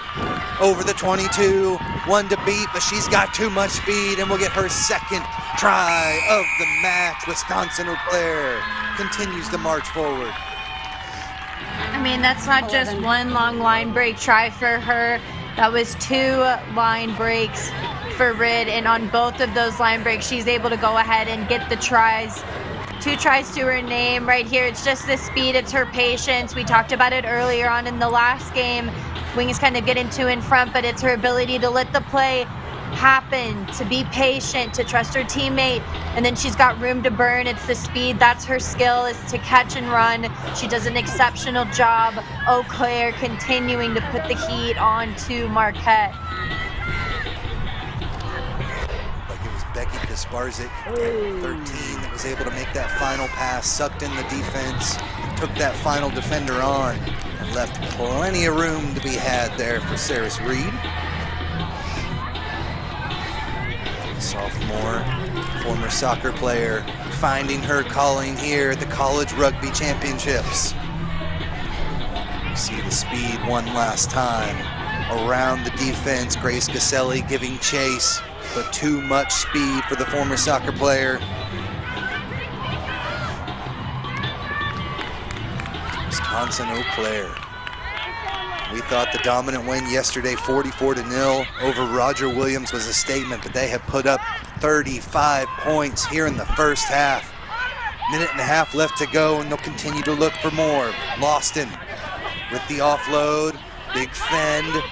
over the 22. 1 to beat, but she's got too much speed and will get her second try of the match. Wisconsin-Eau Claire continues to march forward. I mean, that's not just one long line break try for her. That was 2 line breaks for Ridd, and on both of those line breaks, she's able to go ahead and get the tries. 2 tries to her name right here. It's just the speed, it's her patience. We talked about it earlier on in the last game. Wings kind of getting 2 in front, but it's her ability to let the play happen, to be patient, to trust her teammate, and then she's got room to burn. It's the speed, that's her skill, is to catch and run. She does an exceptional job. Eau Claire continuing to put the heat on to Marquette. Becky Kasparzik, 13, that was able to make that final pass, sucked in the defense, took that final defender on, and left plenty of room to be had there for Saris Reed. Sophomore, former soccer player, finding her calling here at the College Rugby Championships. You see the speed one last time around the defense. Grace Gaselli giving chase, but too much speed for the former soccer player. Wisconsin-Eau Claire. We thought the dominant win yesterday, 44-0 over Roger Williams, was a statement, but they have put up 35 points here in the first half. Minute and a half left to go, and they'll continue to look for more. Lawston with the offload, big fend.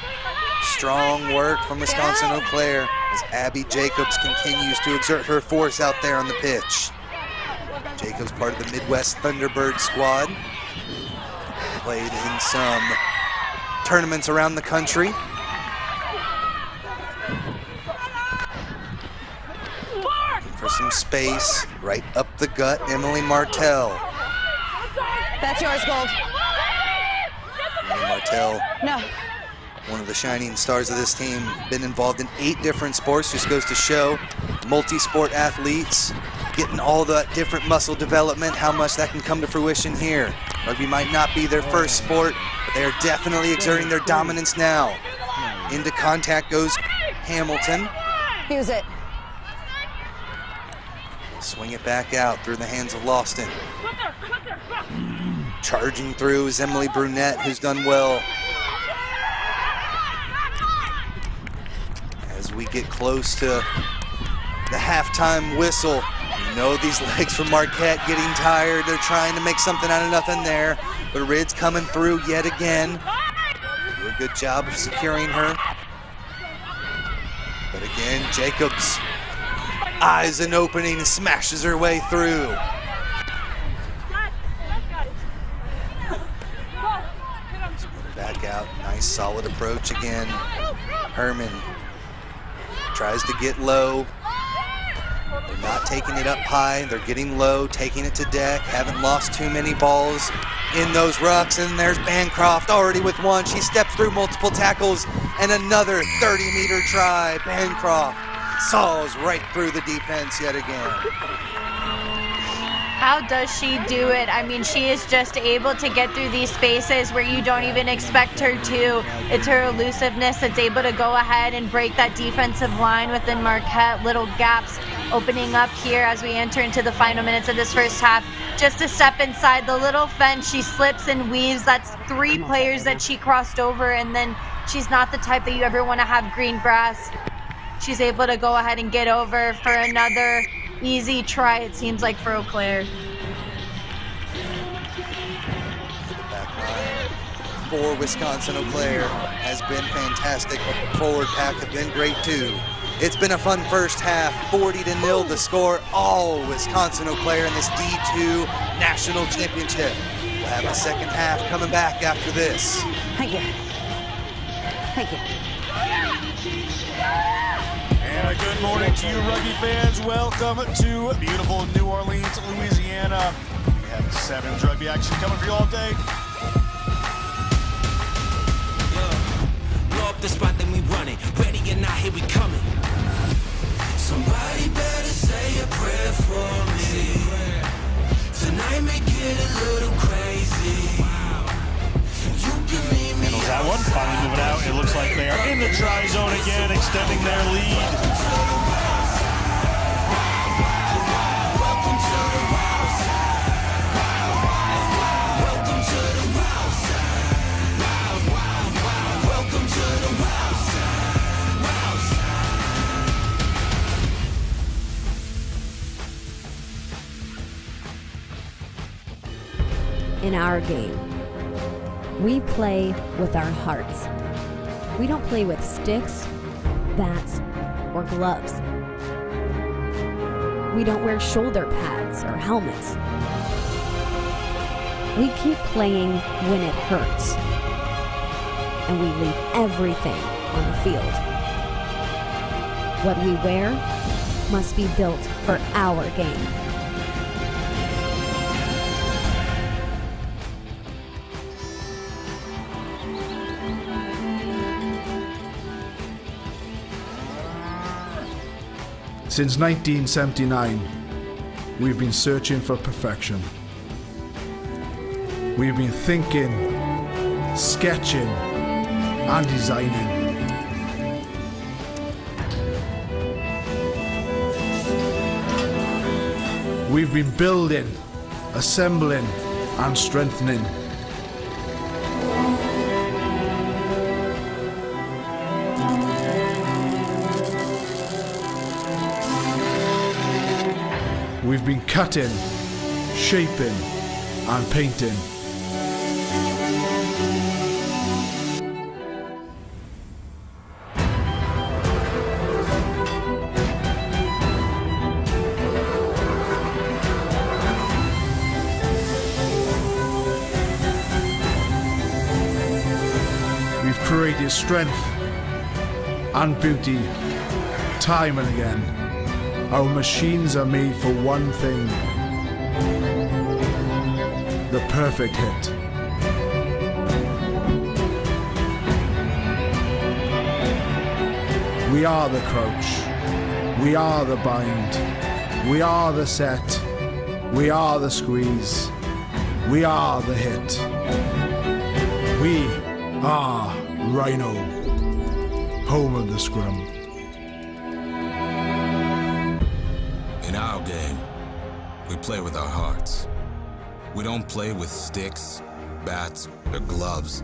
Strong work from Wisconsin-Eau Claire as Abby Jacobs continues to exert her force out there on the pitch. Jacobs, part of the Midwest Thunderbird squad. Played in some tournaments around the country. Looking for some space, right up the gut, Emily Martell. That's yours, Gold. Emily Martell, No. one of the shining stars of this team, been involved in 8 different sports. Just goes to show multi-sport athletes getting all the different muscle development, how much that can come to fruition here. Rugby might not be their first sport, but they are definitely exerting their dominance now. Into contact goes Hamilton. Use it. Swing it back out through the hands of Lawston. Charging through is Emily Brunette, who's done well. As we get close to the halftime whistle, you know these legs from Marquette getting tired. They're trying to make something out of nothing there, but Rid's coming through yet again. Do a good job of securing her. But again, Jacobs eyes an opening and smashes her way through. Back out, nice solid approach again. Herman tries to get low. They're not taking it up high, they're getting low, taking it to deck. Haven't lost too many balls in those rucks, and there's Bancroft already with one. She steps through multiple tackles, and another 30-meter try. Bancroft saws right through the defense yet again. How does she do it? I mean, she is just able to get through these spaces where you don't even expect her to. It's her elusiveness that's able to go ahead and break that defensive line within Marquette. Little gaps opening up here as we enter into the final minutes of this first half. Just a step inside the little fence, she slips and weaves. That's 3 players that she crossed over, and then she's not the type that you ever want to have green grass. She's able to go ahead and get over for another easy try, it seems like, for Eau Claire. Back line for Wisconsin-Eau Claire has been fantastic. Forward pack have been great too. It's been a fun first half, 40-0 the score, all Wisconsin-Eau Claire in this D2 National Championship. We'll have a second half coming back after this. Thank you. Thank you. And a good morning to you, rugby fans. Welcome to beautiful New Orleans, Louisiana. We have 7's rugby action coming for you all day. Blow up the spot, then we run it. Ready or not, here we coming. Somebody better say a prayer for me. Tonight may get a little crazy. Handles that one, finally moving out. It looks like they are in the try zone again, extending their lead. In our game, we play with our hearts. We don't play with sticks, bats, or gloves. We don't wear shoulder pads or helmets. We keep playing when it hurts. And we leave everything on the field. What we wear must be built for our game. Since 1979, we've been searching for perfection. We've been thinking, sketching, and designing. We've been building, assembling, and strengthening. We've been cutting, shaping, and painting. We've created strength and beauty time and again. Our machines are made for one thing: the perfect hit. We are the crouch. We are the bind. We are the set. We are the squeeze. We are the hit. We are Rhino, home of the scrum. In our game, we play with our hearts. We don't play with sticks, bats, or gloves.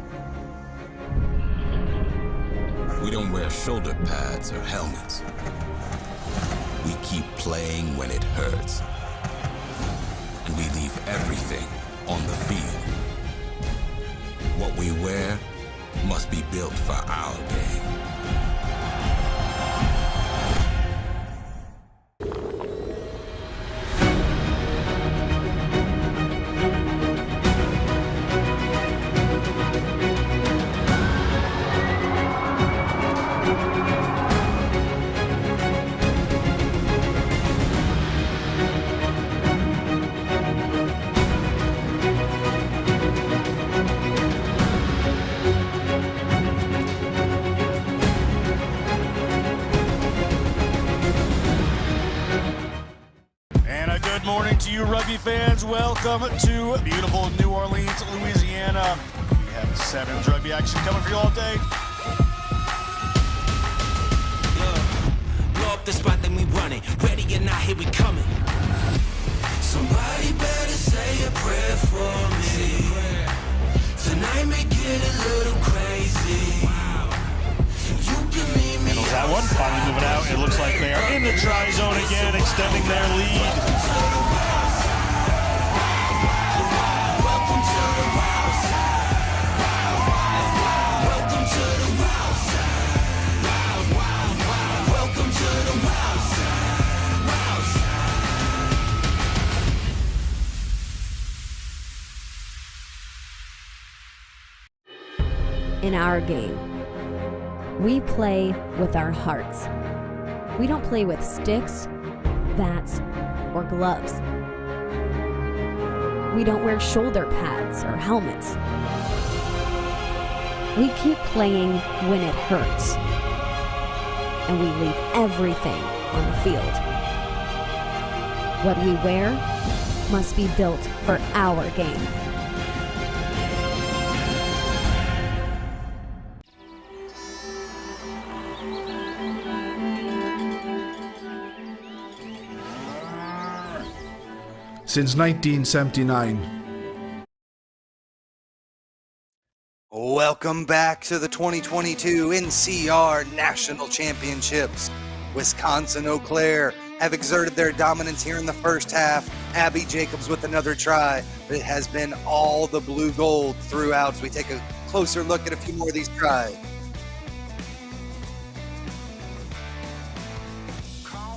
We don't wear shoulder pads or helmets. We keep playing when it hurts. And we leave everything on the field. What we wear must be built for our game. Good morning to you, rugby fans. Welcome to beautiful New Orleans, Louisiana. We have 7 rugby action coming for you all day. Blow up the spot, then we running. Ready or not, here we coming. Somebody better say a prayer for me. Tonight may get a little crazy. You can meet me. Handles that one, finally moving out. It looks like they are in the try zone again, extending their lead. In our game, we play with our hearts. We don't play with sticks, bats, or gloves. We don't wear shoulder pads or helmets. We keep playing when it hurts. And we leave everything on the field. What we wear must be built for our game. Since 1979. Welcome back to the 2022 NCR National Championships. Wisconsin Eau Claire have exerted their dominance here in the first half. Abby Jacobs with another try, but it has been all the blue gold throughout as we take a closer look at a few more of these tries.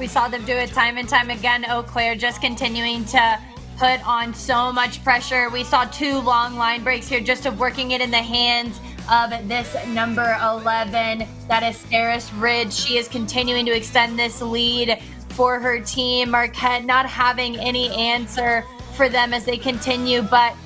We saw them do it time and time again. Eau Claire just continuing to put on so much pressure. We saw 2 long line breaks here, just of working it in the hands of this number 11. That is Saris Ridge. She is continuing to extend this lead for her team. Marquette not having any answer for them as they continue, but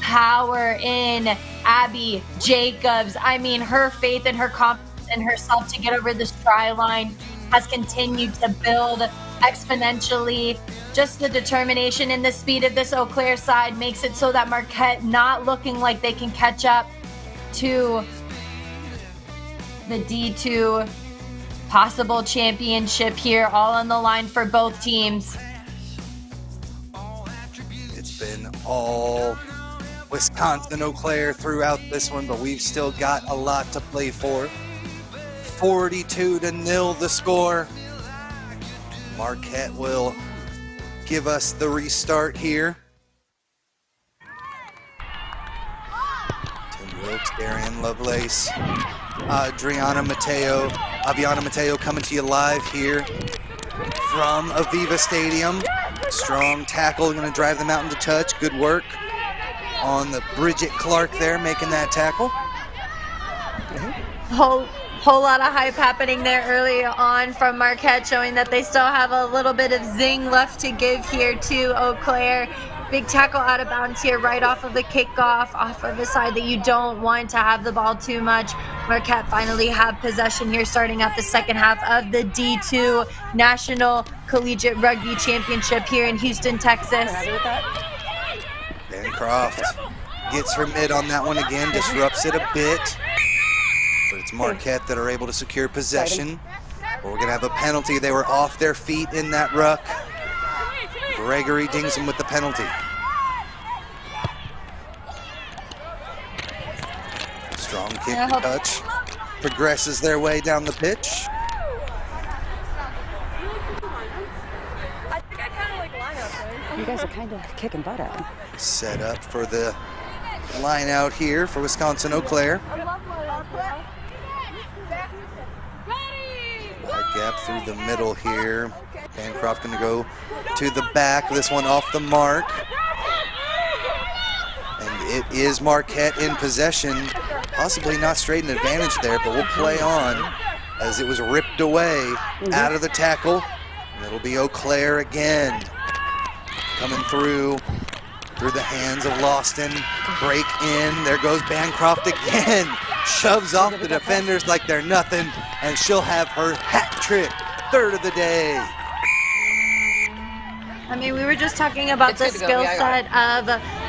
power in Abby Jacobs. I mean, her faith and her confidence in herself to get over this try line has continued to build exponentially. Just the determination and the speed of this Eau Claire side makes it so that Marquette not looking like they can catch up to the D2 possible championship here, all on the line for both teams. It's been all Wisconsin Eau Claire throughout this one, but we've still got a lot to play for. 42-0 the score. Marquette will give us the restart here. Tim Wilkes, Darian Lovelace, Aviana Mateo coming to you live here from Aviva Stadium. Strong tackle, going to drive them out into touch. Good work on the Bridget Clark there, making that tackle. Whole lot of hype happening there early on from Marquette, showing that they still have a little bit of zing left to give here to Eau Claire. Big tackle out of bounds here right off of the kickoff, off of the side that you don't want to have the ball too much. Marquette finally have possession here starting out the second half of the D2 National Collegiate Rugby Championship here in Houston, Texas. Bancroft gets her mid on that one again, disrupts it a bit. But it's Marquette that are able to secure possession. But we're going to have a penalty. They were off their feet in that ruck. Gregory dings him with the penalty. Strong kick to touch. Progresses their way down the pitch. You guys are kind of kicking butt at him. Set up for the line out here for Wisconsin Eau Claire. Gap through the middle here. Bancroft going to go to the back. This one off the mark. And it is Marquette in possession. Possibly not straight an advantage there, but we'll play on as it was ripped away out of the tackle. And it'll be Eau Claire again. Coming through the hands of Lawston. Break in. There goes Bancroft again. Shoves off the defenders like they're nothing, and she'll have her hat trick, third of the day. I mean, we were just talking about the skill set of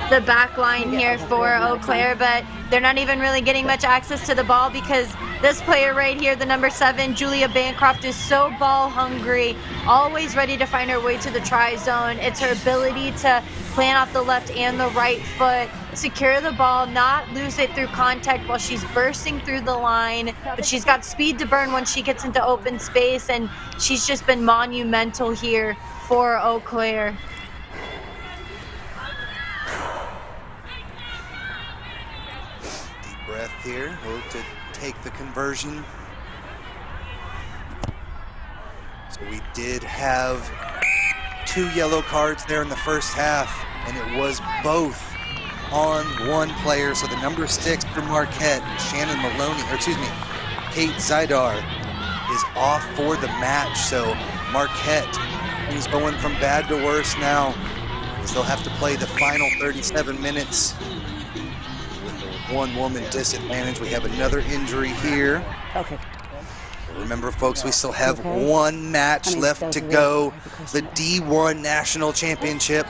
the back line here for Eau Claire, but they're not even really getting much access to the ball because this player right here, the number 7, Julia Bancroft, is so ball hungry, always ready to find her way to the try zone. It's her ability to plan off the left and the right foot, secure the ball, not lose it through contact while she's bursting through the line, but she's got speed to burn when she gets into open space, and she's just been monumental here for Eau Claire. Deep breath here, look to take the conversion. So we did have 2 yellow cards there in the first half, and it was both on one player. So the number 6 for Marquette, Shannon Maloney, or excuse me, Kate Zidar, is off for the match. So Marquette is going from bad to worse now, as they'll have to play the final 37 minutes with a 1-woman disadvantage. We have another injury here. Okay. Remember, folks, we still have one match left to go. The D1 National Championship.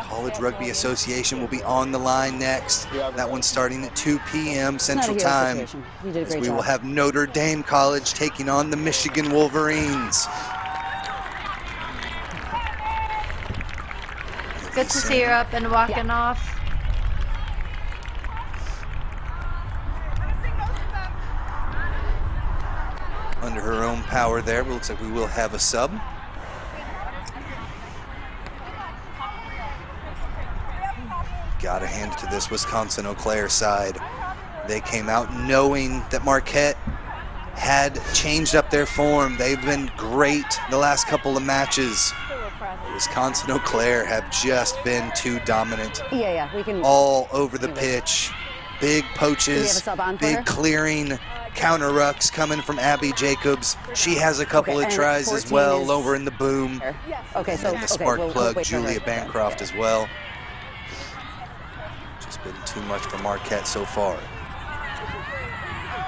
College Rugby Association will be on the line next. That one's starting at 2 p.m. Central Time. As we will have Notre Dame College taking on the Michigan Wolverines. Good to see her up and walking off. Under her own power there. It looks like we will have a sub. Gotta hand it to this Wisconsin Eau Claire side. They came out knowing that Marquette had changed up their form. They've been great the last couple of matches. Wisconsin Eau Claire have just been too dominant. We can all over the pitch. Big poaches, big clearing, counter rucks coming from Abby Jacobs. She has a couple of tries as well over in the boom. Okay, so the spark plug, Julia Bancroft as well. Just been too much for Marquette so far.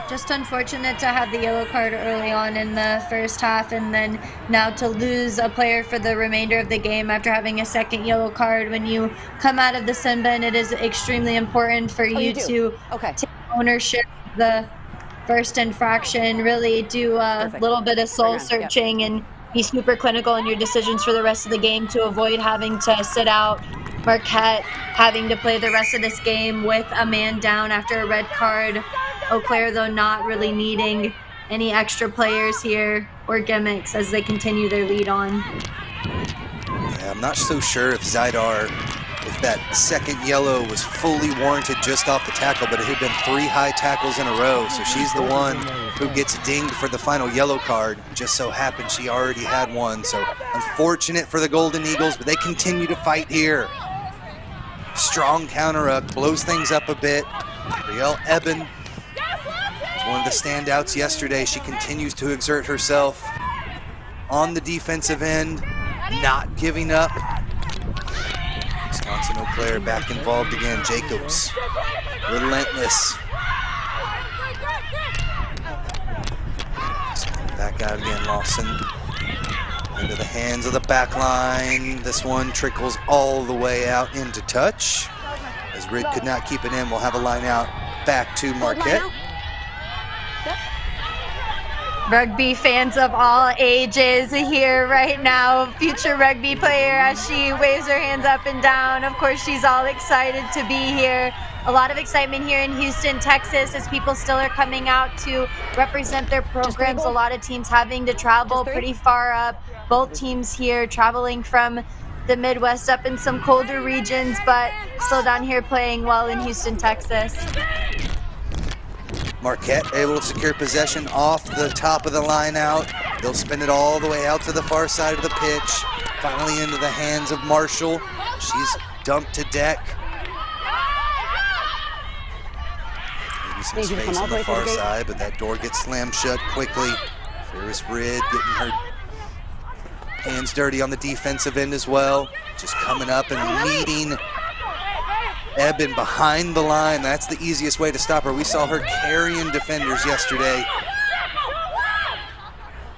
Just unfortunate to have the yellow card early on in the first half, and then now to lose a player for the remainder of the game after having a second yellow card. When you come out of the sin bin, it is extremely important for you to take ownership of the first infraction, really do a little bit of soul searching and be super clinical in your decisions for the rest of the game to avoid having to sit out. Marquette having to play the rest of this game with a man down after a red card. Eau Claire, though, not really needing any extra players here or gimmicks as they continue their lead on. Yeah, I'm not so sure if Zidar, if that second yellow was fully warranted just off the tackle, but it had been 3 high tackles in a row. So she's the one who gets dinged for the final yellow card. Just so happened she already had one. So unfortunate for the Golden Eagles, but they continue to fight here. Strong counter up, blows things up a bit. Riel Eben the standouts yesterday. She continues to exert herself on the defensive end, not giving up. Wisconsin Eau Claire back involved again. Jacobs, relentless. Back out again, Lawson. Into the hands of the back line. This one trickles all the way out into touch. As Rid could not keep it in, we'll have a line out back to Marquette. Rugby fans of all ages here right now. Future rugby player as she waves her hands up and down. Of course, she's all excited to be here. A lot of excitement here in Houston, Texas, as people still are coming out to represent their programs. A lot of teams having to travel pretty far up. Both teams here traveling from the Midwest up in some colder regions, but still down here playing well in Houston, Texas. Marquette able to secure possession off the top of the line out. They'll spin it all the way out to the far side of the pitch. Finally into the hands of Marshall. She's dumped to deck. Maybe some space on the far side, but that door gets slammed shut quickly. Ferris Rid getting her hands dirty on the defensive end as well. Just coming up and meeting Eben behind the line. That's the easiest way to stop her. We saw her carrying defenders yesterday.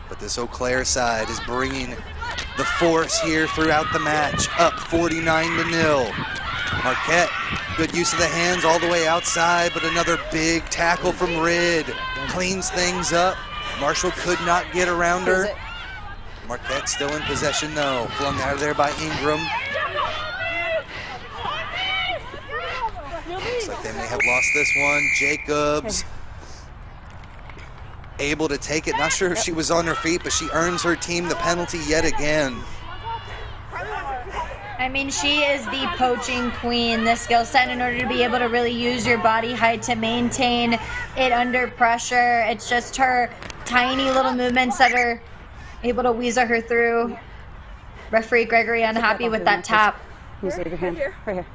But this Eau Claire side is bringing the force here throughout the match. Up 49-0. Marquette, good use of the hands all the way outside, but another big tackle from Rid. Cleans things up. Marshall could not get around her. Marquette still in possession though. Flung out of there by Ingram. Looks like they may have lost this one. Jacobs able to take it. Not sure if she was on her feet, but she earns her team the penalty yet again. I mean, she is the poaching queen, the skill set in order to be able to really use your body height to maintain it under pressure. It's just her tiny little movements that are able to weasel her through. Referee Gregory unhappy with that tap. Use your hand. Right here.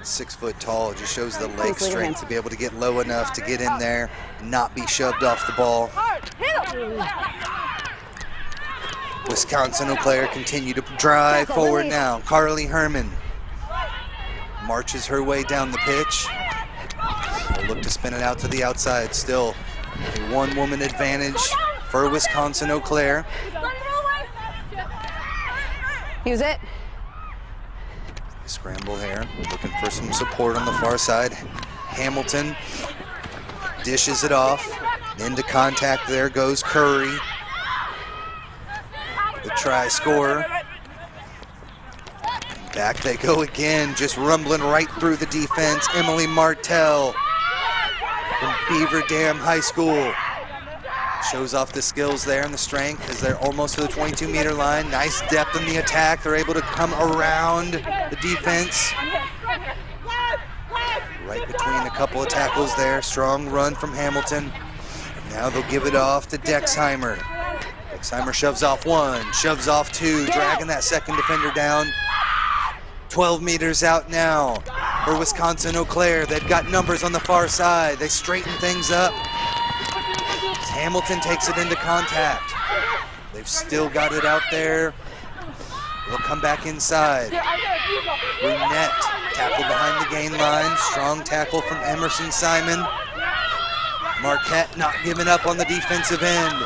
6 foot tall, just shows the leg strength to be able to get low enough to get in there and not be shoved off the ball. Wisconsin Eau Claire continue to drive forward now. Carly Herman marches her way down the pitch. We'll look to spin it out to the outside. Still a one-woman advantage for Wisconsin Eau Claire. Use it. Scramble here, looking for some support on the far side. Hamilton dishes it off. Into contact, there goes Curry. The try scorer. Back they go again, just rumbling right through the defense. Emily Martell from Beaver Dam High School. Shows off the skills there and the strength as they're almost to the 22-meter line. Nice depth in the attack. They're able to come around the defense. Right between a couple of tackles there. Strong run from Hamilton. Now they'll give it off to Dexheimer. Dexheimer shoves off one, shoves off two, dragging that second defender down. 12 meters out now for Wisconsin Eau Claire. They've got numbers on the far side. They straighten things up. Hamilton takes it into contact. They've still got it out there. They'll come back inside. Brunette tackled behind the gain line. Strong tackle from Emerson Simon. Marquette not giving up on the defensive end.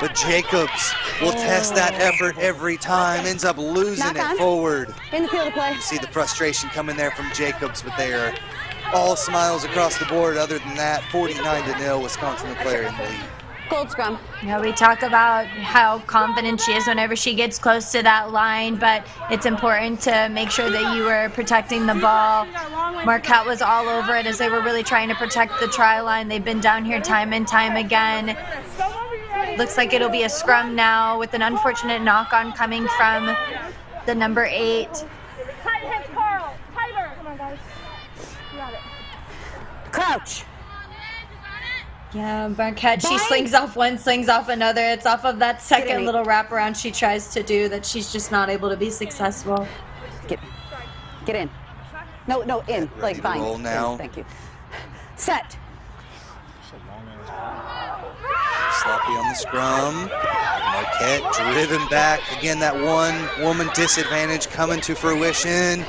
But Jacobs will test that effort every time. Ends up losing it forward. In the field of play. You see the frustration coming there from Jacobs, but they are all smiles across the board. Other than that, 49-0, Wisconsin Eau Claire in the lead. Gold scrum. Yeah, we talk about how confident she is whenever she gets close to that line, but it's important to make sure that you are protecting the ball. Marquette was all over it as they were really trying to protect the try line. They've been down here time and time again. Looks like it'll be a scrum now with an unfortunate knock-on coming from the number 8. Crouch. Yeah, Marquette, she slings off one, slings off another. It's off of that second little wraparound she tries to do that she's just not able to be successful. Get in. No, in. Like bind. Roll now. Thank you. Set. Sloppy on the scrum. Marquette driven back. Again, that one-woman disadvantage coming to fruition.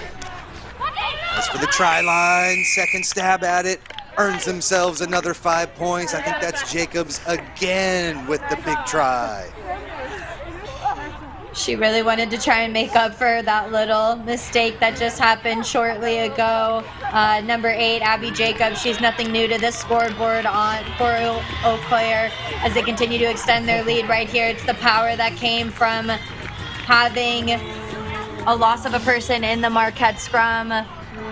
As for the try line, second stab at it. Earns themselves another 5 points. I think that's Jacobs again with the big try. She really wanted to try and make up for that little mistake that just happened shortly ago. Number 8, Abby Jacobs, she's nothing new to this scoreboard for Eau Claire as they continue to extend their lead right here. It's the power that came from having a loss of a person in the Marquette scrum.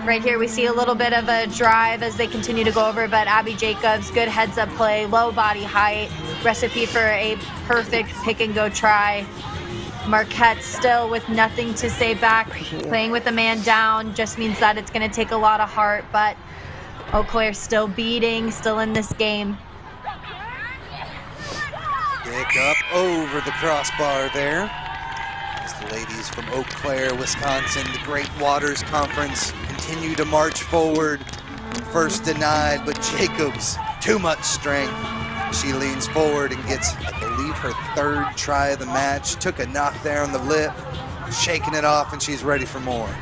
Right here we see a little bit of a drive as they continue to go over, but Abby Jacobs, good heads-up play, low body height, recipe for a perfect pick-and-go try. Marquette still with nothing to say back. Playing with a man down just means that it's going to take a lot of heart, but Eau Claire still beating, still in this game. Pick up over the crossbar there. As the ladies from Eau Claire, Wisconsin, the Great Waters Conference, continue to march forward. First denied, but Jacobs, too much strength. She leans forward and gets, I believe, her 3rd try of the match. Took a knock there on the lip, shaking it off, and she's ready for more.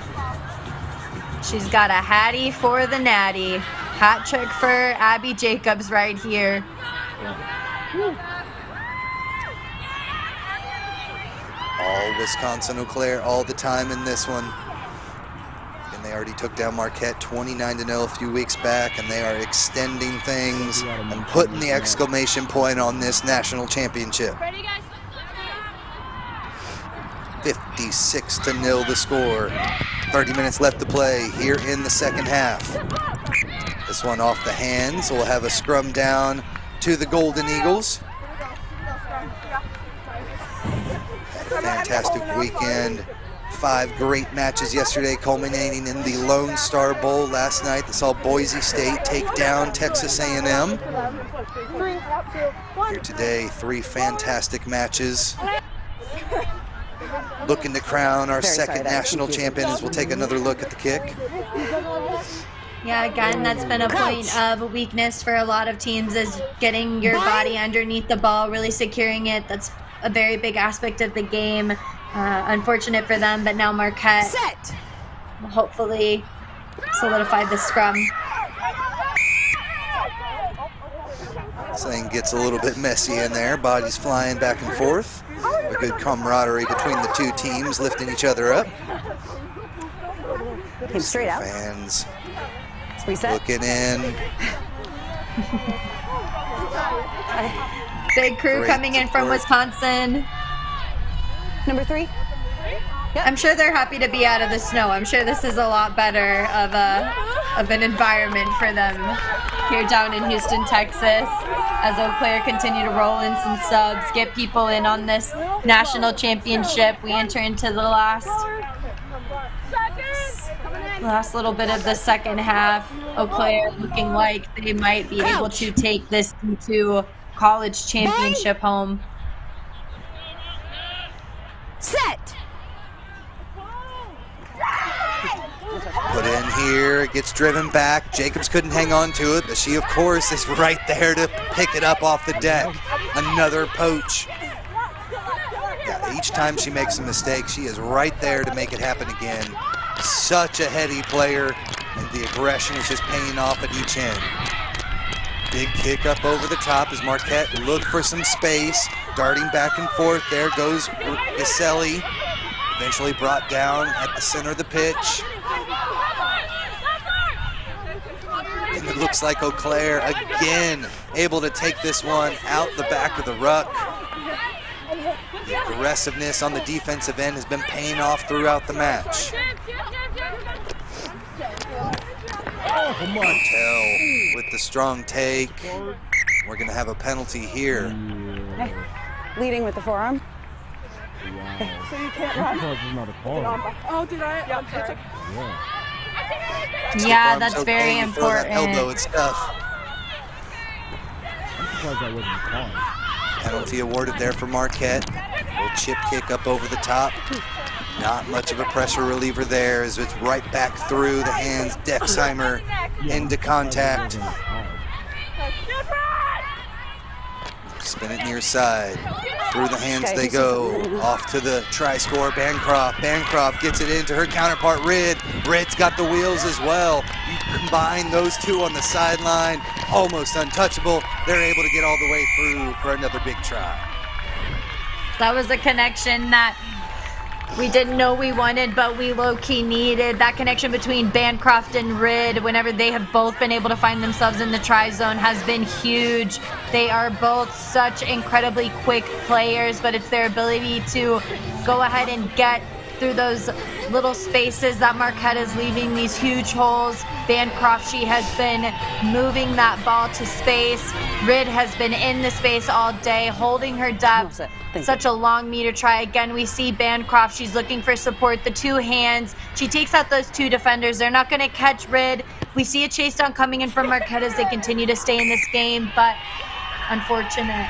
She's got a hattie for the natty. Hat trick for Abby Jacobs right here. All Wisconsin Eau Claire all the time in this one. And they already took down Marquette 29-0 a few weeks back, and they are extending things and putting the exclamation point on this national championship. 56-0 the score. 30 minutes left to play here in the second half. This one off the hands. We'll have a scrum down to the Golden Eagles. Had a fantastic weekend. 5 great matches yesterday, culminating in the Lone Star Bowl last night that saw Boise State take down Texas A&M. Here today, 3 fantastic matches. Looking to crown our second national champion as we'll take another look at the kick. Yeah, again, that's been a point of weakness for a lot of teams, is getting your body underneath the ball, really securing it. That's a very big aspect of the game. Unfortunate for them, but now Marquette will hopefully solidify the scrum. This thing gets a little bit messy in there. Bodies flying back and forth. A good camaraderie between the two teams, lifting each other up. Keep straight out. Fans Reset. looking in. Big crew coming in from Wisconsin. Number 3. I'm sure they're happy to be out of the snow. I'm sure this is a lot better of an environment for them here down in Houston, Texas, as Eau Claire continue to roll in some subs, get people in on this national championship. We enter into the last little bit of the second half. Eau Claire looking like they might be able to take this into college championship home. Set. Put in here, it gets driven back. Jacobs couldn't hang on to it, but she, of course, is right there to pick it up off the deck. Another poach. Yeah, each time she makes a mistake, she is right there to make it happen again. Such a heady player, and the aggression is just paying off at each end. Big kick up over the top as Marquette look for some space. Darting back and forth, there goes Iselli. Eventually brought down at the center of the pitch. And it looks like Eau Claire again able to take this one out the back of the ruck. The aggressiveness on the defensive end has been paying off throughout the match. Martel with the strong take. We're going to have a penalty here. Okay. Leading with the forearm. So you can't run. Oh, did I? Yeah, that's okay. Yeah, that's very important. That elbow and stuff. Penalty awarded there for Marquette. Little chip kick up over the top. Not much of a pressure reliever there as it's right back through the hands. Dexheimer into contact. Spin it near side. Through the hands they go. Off to the try scorer, Bancroft. Bancroft gets it into her counterpart, Rid. Rid's got the wheels as well. You combine those two on the sideline, almost untouchable. They're able to get all the way through for another big try. That was a connection that we didn't know we wanted, but we low-key needed. That connection between Bancroft and Rid, whenever they have both been able to find themselves in the try zone, has been huge. They are both such incredibly quick players, but it's their ability to go ahead and get through those little spaces that Marquette is leaving, these huge holes. Bancroft, she has been moving that ball to space. Rid has been in the space all day, holding her depth. Such a long meter try. Again, we see Bancroft. She's looking for support. The two hands. She takes out those two defenders. They're not going to catch Rid. We see a chase down coming in from Marquette as they continue to stay in this game, but unfortunate.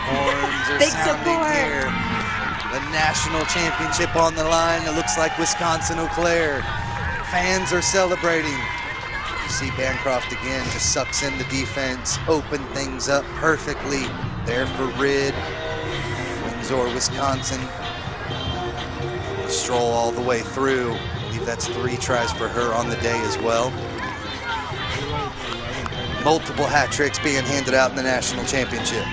Horns are Big sounding support. here. The national championship on the line. It looks like Wisconsin-Eau Claire. Fans are celebrating. You see Bancroft again, just sucks in the defense, open things up perfectly. There for Rid. Windsor, Wisconsin. Stroll all the way through. I believe that's 3 tries for her on the day as well. Multiple hat tricks being handed out in the national championship.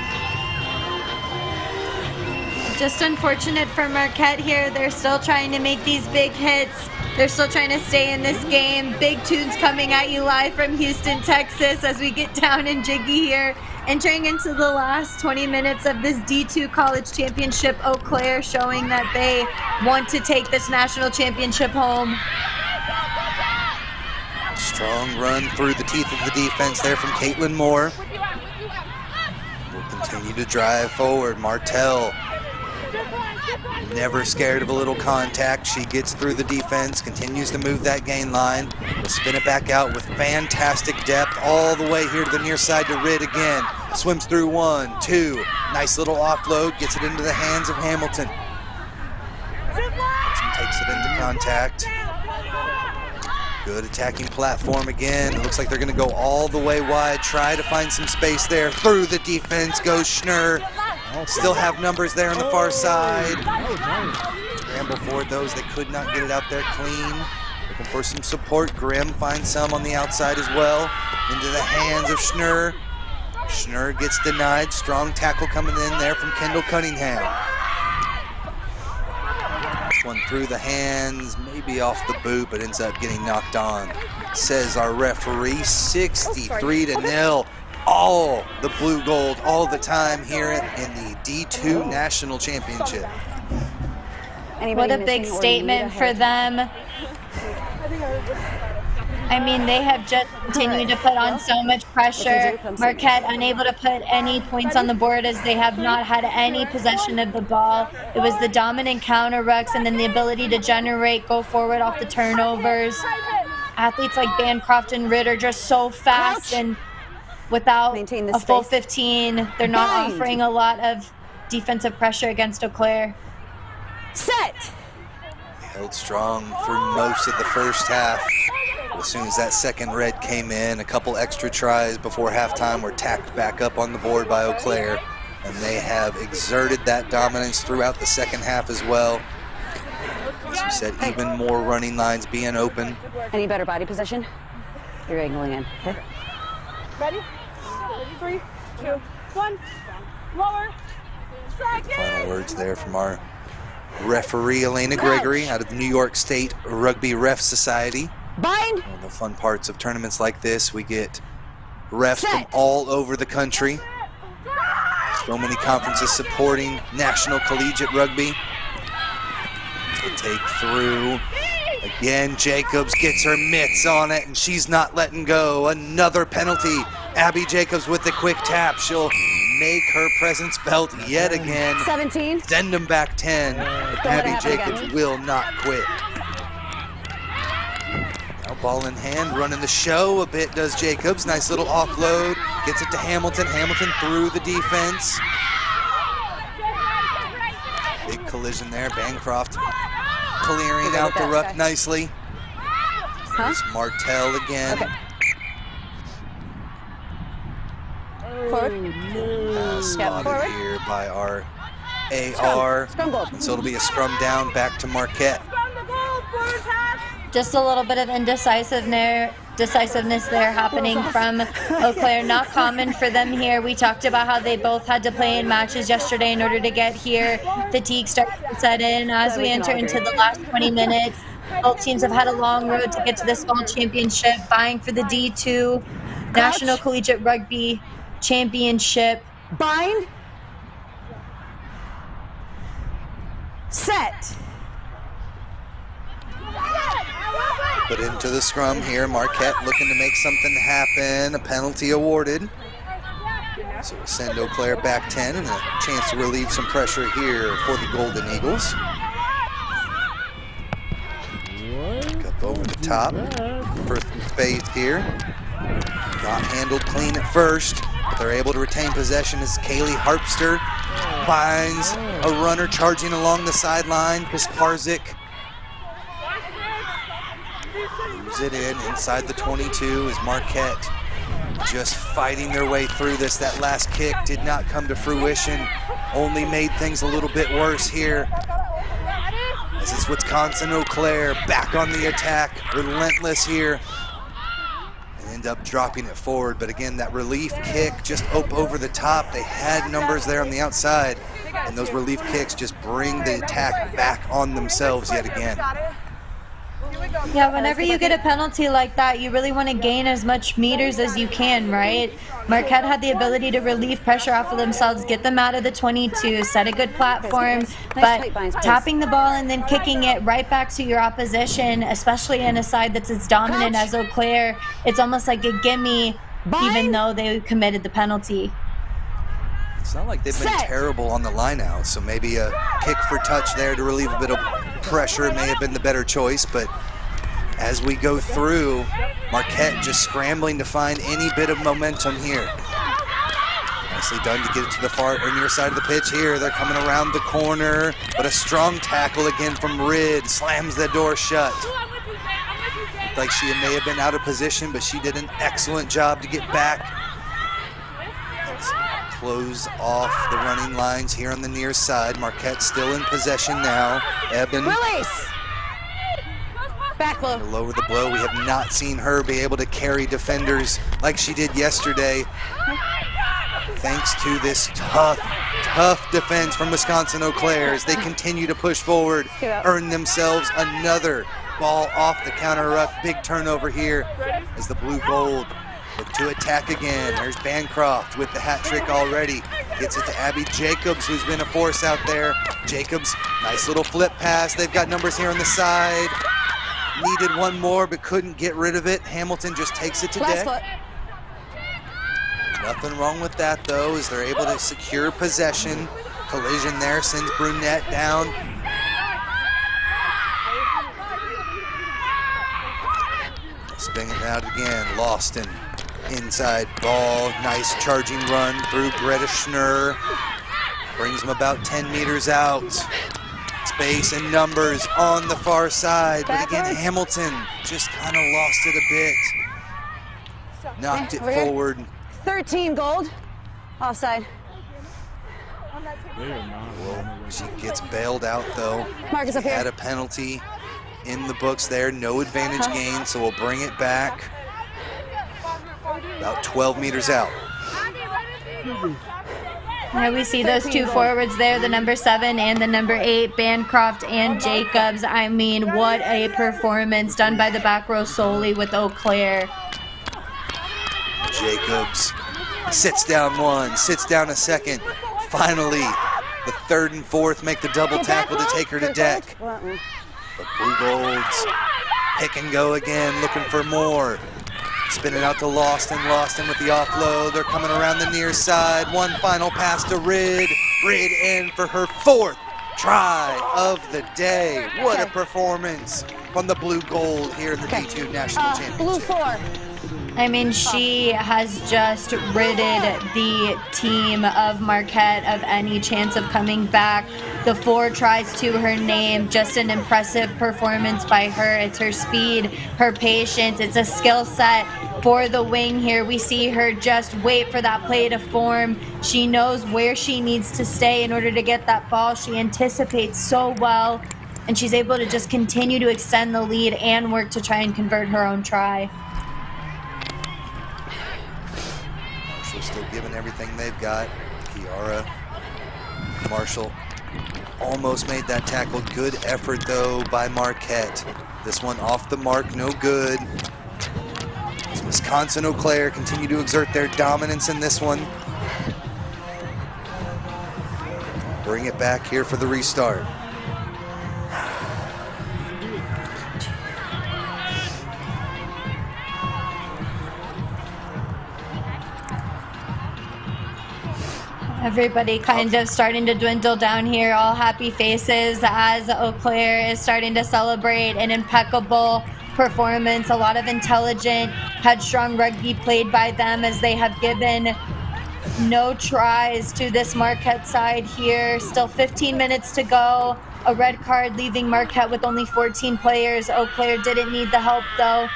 Just unfortunate for Marquette here. They're still trying to make these big hits. They're still trying to stay in this game. Big tunes coming at you live from Houston, Texas as we get down and jiggy here. Entering into the last 20 minutes of this D2 college championship, Eau Claire showing that they want to take this national championship home. Strong run through the teeth of the defense there from Caitlin Moore. Will continue to drive forward. Martell, never scared of a little contact. She gets through the defense, continues to move that gain line. Will spin it back out with fantastic depth all the way here to the near side to Rid again. Swims through 1, 2. Nice little offload, gets it into the hands of Hamilton. Hamilton takes it into contact. Good attacking platform again. It looks like they're going to go all the way wide. Try to find some space there. Through the defense goes Schnurr. Still have numbers there on the far side. Scramble for those. They could not get it out there clean. Looking for some support. Grimm finds some on the outside as well. Into the hands of Schnurr. Schnurr gets denied. Strong tackle coming in there from Kendall Cunningham. One through the hands, maybe off the boot, but ends up getting knocked on. Says our referee, 63-0. All the blue gold all the time here in the D2 National Championship. What a big statement for them. I mean, they have just continued to put on so much pressure. Marquette unable to put any points on the board as they have not had any possession of the ball. It was the dominant counter rucks and then the ability to generate, go forward off the turnovers. Athletes like Bancroft and Rid are just so fast, and without a full 15, they're not offering a lot of defensive pressure against Eau Claire. Set. Held strong through most of the first half. As soon as that second red came in, a couple extra tries before halftime were tacked back up on the board by Eau Claire, and they have exerted that dominance throughout the second half as well. As you said, even more running lines being open. Any better body position? You're angling in. Okay. Ready? 3, 2, 1. Lower. Final words there from our referee, Elena Gregory, out of the New York State Rugby Ref Society. Bind. One of the fun parts of tournaments like this, we get refs from all over the country. So many conferences supporting National Collegiate Rugby. They take through. Again, Jacobs gets her mitts on it, and she's not letting go. Another penalty. Abby Jacobs with the quick tap. She'll make her presence felt yet again. 17. Send them back 10. But Abby Jacobs will not quit. Now ball in hand, running the show a bit does Jacobs. Nice little offload. Gets it to Hamilton. Hamilton through the defense. Big collision there. Bancroft clearing out the ruck nicely. There's Martell again. Forward. Spotted forward. here by our AR. Scrum goal. So it'll be a scrum down back to Marquette. Just a little bit of decisiveness there happening from Eau Claire. Not common for them here. We talked about how they both had to play in matches yesterday in order to get here. Fatigue starts to set in as we enter into the last 20 minutes. Both teams have had a long road to get to this fall championship, vying for the D2 National Collegiate Rugby Championship. Bind. Set. Put into the scrum here. Marquette looking to make something happen. A penalty awarded. So we'll send Eau Claire back 10 and a chance to relieve some pressure here for the Golden Eagles. Up over the top. First space here. Not handled clean at first, but they're able to retain possession as Kaylee Harpster finds a runner charging along the sideline. Pisparzik moves it in inside the 22 as Marquette just fighting their way through this. That last kick did not come to fruition, only made things a little bit worse here. This is Wisconsin Eau Claire back on the attack, relentless here. And end up dropping it forward, but again, that relief kick just over the top. They had numbers there on the outside, and those relief kicks just bring the attack back on themselves yet again. Yeah, whenever you get a penalty like that, you really want to gain as much meters as you can, right? Marquette had the ability to relieve pressure off of themselves, get them out of the 22, set a good platform, but tapping the ball and then kicking it right back to your opposition, especially in a side that's as dominant as Eau Claire, it's almost like a gimme, even though they committed the penalty. It's not like they've been terrible on the line out, so maybe a kick for touch there to relieve a bit of pressure may have been the better choice, but as we go through, Marquette just scrambling to find any bit of momentum here. Nicely done to get it to the far or near side of the pitch here. They're coming around the corner, but a strong tackle again from Rid slams the door shut. Looked like she may have been out of position, but she did an excellent job to get back. Let's close off the running lines here on the near side. Marquette still in possession now. Eben. Release. Back low. Lower the blow. We have not seen her be able to carry defenders like she did yesterday. Thanks to this tough defense from Wisconsin Eau Claire as they continue to push forward, earn themselves another ball off the counter ruck. Big turnover here as the Blue Gold look to attack again. There's Bancroft with the hat trick already. Gets it to Abby Jacobs, who's been a force out there. Jacobs, nice little flip pass. They've got numbers here on the side. Needed one more, but couldn't get rid of it. Hamilton just takes it to deck. Nothing wrong with that, though, as they're able to secure possession. Collision there sends Brunette down. Spin it out again. Loston, inside ball. Nice charging run through Greta Schnurr. Brings them about 10 meters out. Space and numbers on the far side, but again, Hamilton just kind of lost it a bit. Knocked it forward. 13 gold. Offside. Well, she gets bailed out though. Marcus up here. Had a penalty in the books there, no advantage gain, so we'll bring it back. About 12 meters out. Here we see those two forwards there, the number 7 and the number 8, Bancroft and Jacobs. I mean, what a performance done by the back row solely with Eau Claire. Jacobs sits down one, sits down a second. Finally, the third and fourth make the double tackle to take her to deck. But Blue Golds pick and go again, looking for more. Spinning out to Loston with the offload. They're coming around the near side. One final pass to Rid. Rid in for her 4th try of the day. What a performance from the Blue Gold here in the D2 National Championship. Blue 4. I mean, she has just ridded the team of Marquette of any chance of coming back. The 4 tries to her name, just an impressive performance by her. It's her speed, her patience, it's a skill set for the wing here. We see her just wait for that play to form. She knows where she needs to stay in order to get that ball. She anticipates so well, and she's able to just continue to extend the lead and work to try and convert her own try. Marshall still giving everything they've got. Kiara, Marshall almost made that tackle. Good effort though by Marquette. This one off the mark, no good. Wisconsin Eau Claire continue to exert their dominance in this one. Bring it back here for the restart. Everybody kind of starting to dwindle down here, all happy faces as Eau Claire is starting to celebrate an impeccable performance. A lot of intelligent, headstrong rugby played by them as they have given no tries to this Marquette side here. Still 15 minutes to go. A red card leaving Marquette with only 14 players. Eau Claire didn't need the help though.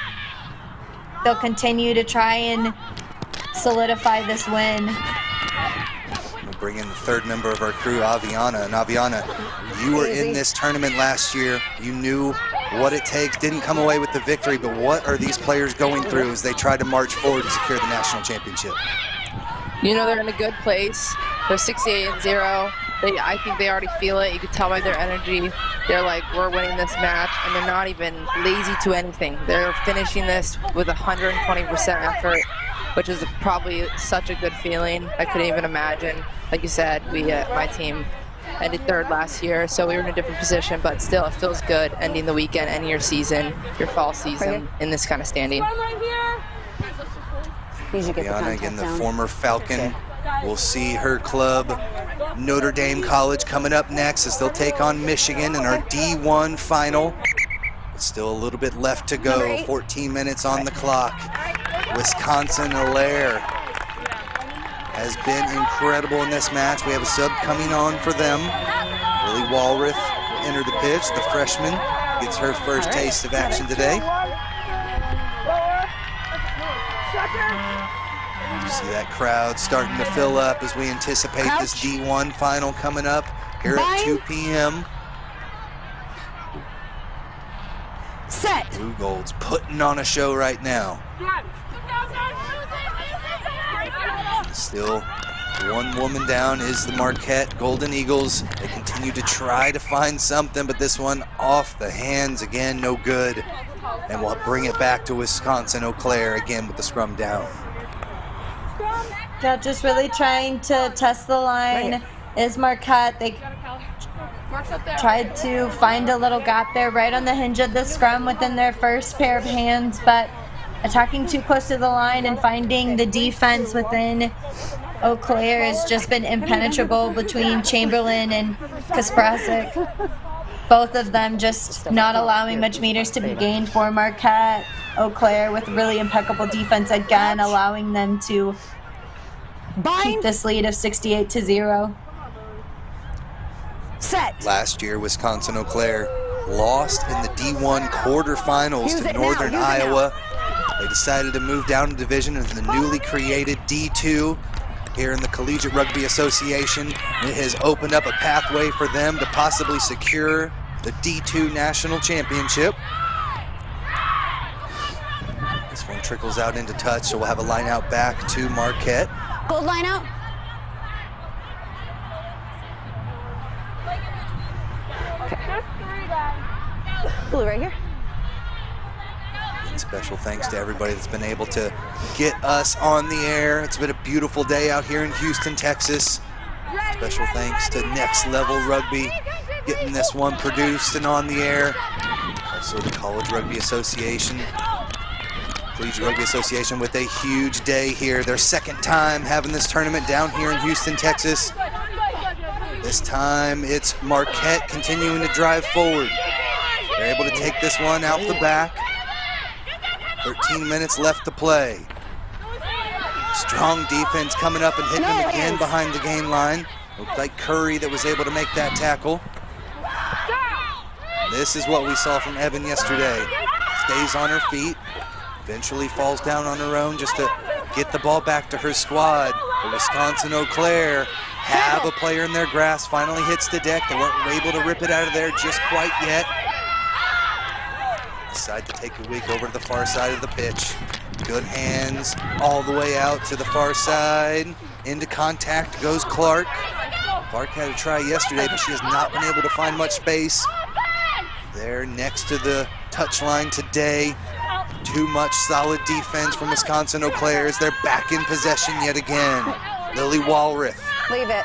They'll continue to try and solidify this win. Bring in the third member of our crew, Aviana. And Aviana, you were in this tournament last year. You knew what it takes, didn't come away with the victory, but what are these players going through as they try to march forward to secure the national championship? You know they're in a good place. They're 68-0. I think they already feel it. You can tell by their energy. They're like, we're winning this match, and they're not even lazy to anything. They're finishing this with 120% effort, which is probably such a good feeling. I couldn't even imagine. Like you said, my team ended third last year, so we were in a different position, but still it feels good ending the weekend, ending your season, your fall season in this kind of standing. Brianna, again, the former Falcon. We'll see her club, Notre Dame College, coming up next as they'll take on Michigan in our D1 final. Still a little bit left to go, 14 minutes on the clock. Wisconsin Allaire has been incredible in this match. We have a sub coming on for them. Lily Walrath will enter the pitch. The freshman gets her first taste of action today. You see that crowd starting to fill up as we anticipate this D1 final coming up here at 2 p.m. Set. Blue Gold's putting on a show right now. Still one woman down is the Marquette Golden Eagles. They continue to try to find something, but this one off the hands again, no good. And we'll bring it back to Wisconsin Eau Claire again with the scrum down. Yeah, just really trying to test the line is Marquette. They tried to find a little gap there right on the hinge of the scrum within their first pair of hands, but attacking too close to the line and finding the defense within Eau Claire has just been impenetrable between Chamberlain and Kasprasik. Both of them just not allowing much meters to be gained for Marquette. Eau Claire with really impeccable defense again, allowing them to keep this lead of 68-0. Set. Last year, Wisconsin Eau Claire lost in the D1 quarterfinals to Northern Iowa. They decided to move down a division into the newly created D2 here in the Collegiate Rugby Association. It has opened up a pathway for them to possibly secure the D2 National Championship. This one trickles out into touch, so we'll have a line out back to Marquette. Gold line out. Blue right here. And special thanks to everybody that's been able to get us on the air. It's been a beautiful day out here in Houston, Texas. Special thanks to Next Level Rugby getting this one produced and on the air. Also the College Rugby Association, Collegiate Rugby Association with a huge day here. Their second time having this tournament down here in Houston, Texas. This time it's Marquette continuing to drive forward. They're able to take this one out the back. 13 minutes left to play. Strong defense coming up and hitting them again behind the gain line. Looked like Curry that was able to make that tackle. This is what we saw from Evan yesterday. Stays on her feet, Eventually falls down on her own just to get the ball back to her squad. The Wisconsin Eau Claire have a player in their grasp, finally hits the deck. They weren't able to rip it out of there just quite yet. Decide to take a week over to the far side of the pitch. Good hands all the way out to the far side. Into contact goes Clark. Clark had a try yesterday, but she has not been able to find much space. They're next to the touchline today. Too much solid defense from Wisconsin Eau Claire's. They're back in possession yet again. Lily Walrath. Leave it.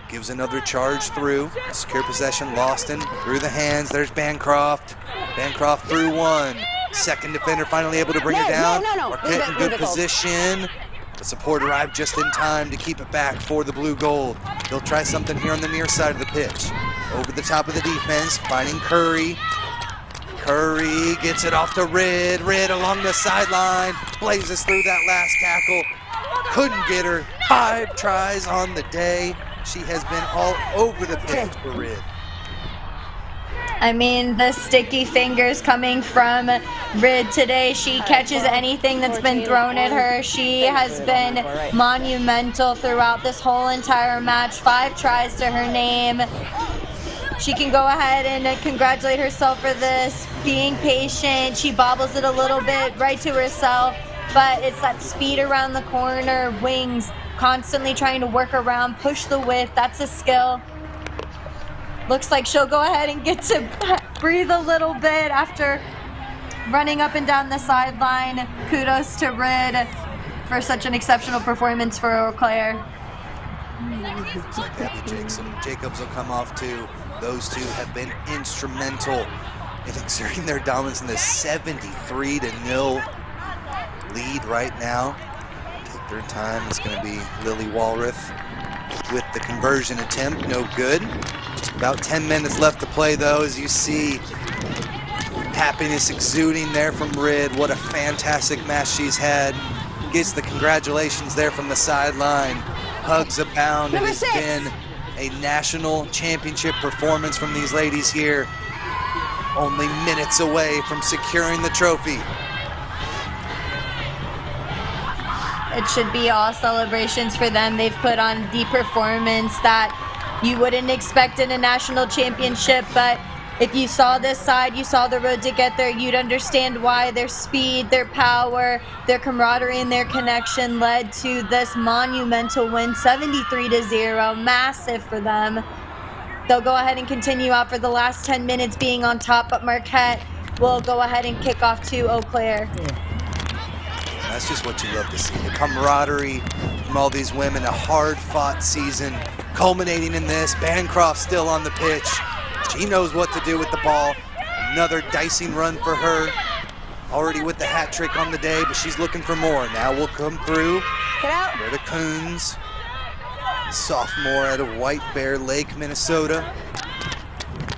Gives another charge through. Secure possession, Lawston through the hands. There's Bancroft. Bancroft through one. Second defender finally able to bring her down. Marquette in good position. The support arrived just in time to keep it back for the blue gold. They'll try something here on the near side of the pitch. Over the top of the defense, finding Curry. Curry gets it off to Rid. Rid along the sideline, blazes through that last tackle. Couldn't get her. 5 tries on the day. She has been all over the pitch for Rid. I mean, the sticky fingers coming from Rid today. She catches anything that's been thrown at her. She has been monumental throughout this whole entire match. 5 tries to her name. She can go ahead and congratulate herself for this. Being patient, she bobbles it a little bit right to herself, but it's that speed around the corner, wings, constantly trying to work around, push the width. That's a skill. Looks like she'll go ahead and get to breathe a little bit after running up and down the sideline. Kudos to Rid for such an exceptional performance for Eau Claire. Gabby Jacobs will come off too. Those two have been instrumental in exerting their dominance in this 73-0 lead right now. Take their time. It's going to be Lily Walrath with the conversion attempt. No good. Just about 10 minutes left to play though, as you see happiness exuding there from Rid. What a fantastic match she's had. Gets the congratulations there from the sideline. Hugs abound. It has been a national championship performance from these ladies here. Only minutes away from securing the trophy. It should be all celebrations for them. They've put on the performance that you wouldn't expect in a national championship, but if you saw this side, you saw the road to get there, you'd understand why their speed, their power, their camaraderie, and their connection led to this monumental win, 73-0, massive for them. They'll go ahead and continue out for the last 10 minutes being on top, but Marquette will go ahead and kick off to Eau Claire. That's just what you love to see, the camaraderie from all these women, a hard-fought season culminating in this. Bancroft still on the pitch. She knows what to do with the ball. Another dicing run for her. Already with the hat trick on the day, but she's looking for more. Now will come through. Get out. Greta Coons, sophomore out of White Bear Lake, Minnesota,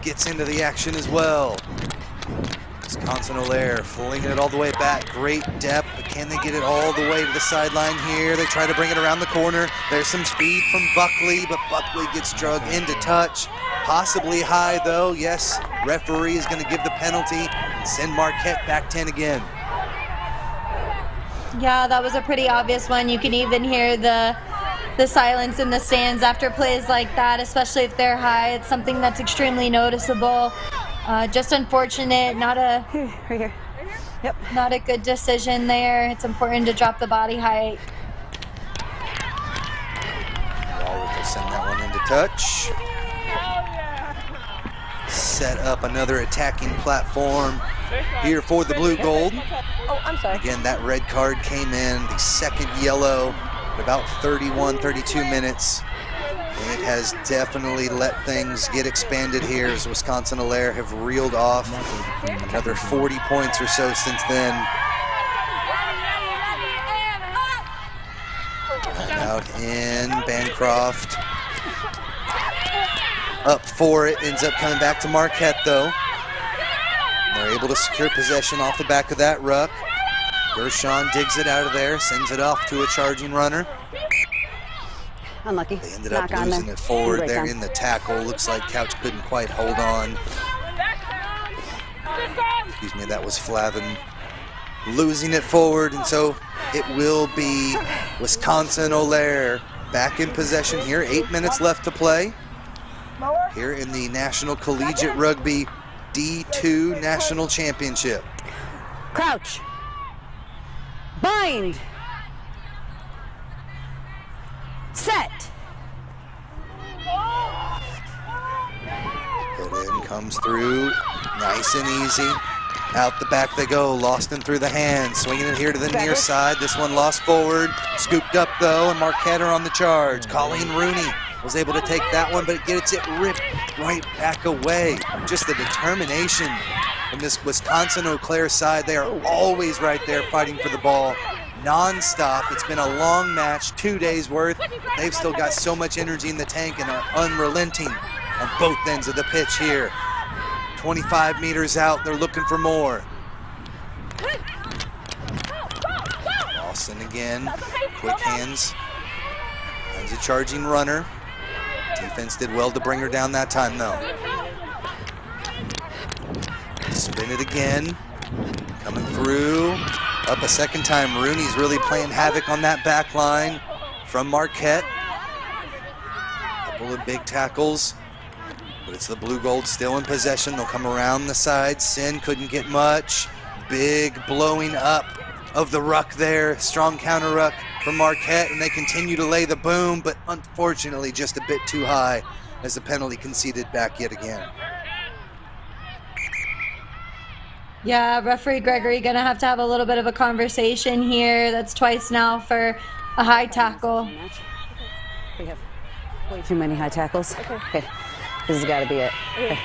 gets into the action as well. Wisconsin Eau Claire flinging it all the way back. Great depth, but can they get it all the way to the sideline here? They try to bring it around the corner. There's some speed from Buckley, but Buckley gets drug into touch. Possibly high though. Yes, referee is going to give the penalty and send Marquette back 10 again. Yeah, that was a pretty obvious one. You can even hear the silence in the stands after plays like that, especially if they're high. It's something that's extremely noticeable. Just unfortunate, not a right here. Yep. Not a good decision there. It's important to drop the body height. Walrath will send that one into touch. Set up another attacking platform here for the blue gold. Oh, I'm sorry. Again, that red card came in, the second yellow, at about 31, 32 minutes. And it has definitely let things get expanded here as Wisconsin Eau Claire have reeled off another 40 points or so since then. And out in Bancroft. Up for it, ends up coming back to Marquette though. And they're able to secure possession off the back of that ruck. Gershon digs it out of there, sends it off to a charging runner. Unlucky. They ended up losing it forward there in the tackle. Looks like Couch couldn't quite hold on. Excuse me, that was Flavin losing it forward, and so it will be Wisconsin-Olaire back in possession here. 8 minutes left to play here in the National Collegiate Rugby D2 National Championship. Crouch. Bind. Set. Put in, comes through, nice and easy. Out the back they go, Lawson through the hands, swinging it here to the near side. This one lost forward, scooped up though, and Marquette are on the charge. Colleen Rooney was able to take that one, but it gets it ripped right back away. Just the determination from this Wisconsin-Eau Claire side. They are always right there fighting for the ball, non-stop. It's been a long match, 2 days worth. They've still got so much energy in the tank and are unrelenting on both ends of the pitch here. 25 meters out, they're looking for more. Lawson again, quick hands. Finds a charging runner. Defense did well to bring her down that time though. Spin it again, coming through. Up a second time, Rooney's really playing havoc on that back line from Marquette. Couple of big tackles. But it's the Blue Gold still in possession. They'll come around the side. Sin couldn't get much. Big blowing up of the ruck there. Strong counter ruck from Marquette, and they continue to lay the boom, but unfortunately just a bit too high as the penalty conceded back yet again. Yeah, referee Gregory gonna have to have a little bit of a conversation here. That's twice now for a high tackle. We have way too many high tackles. Okay. This has got to be it. Okay.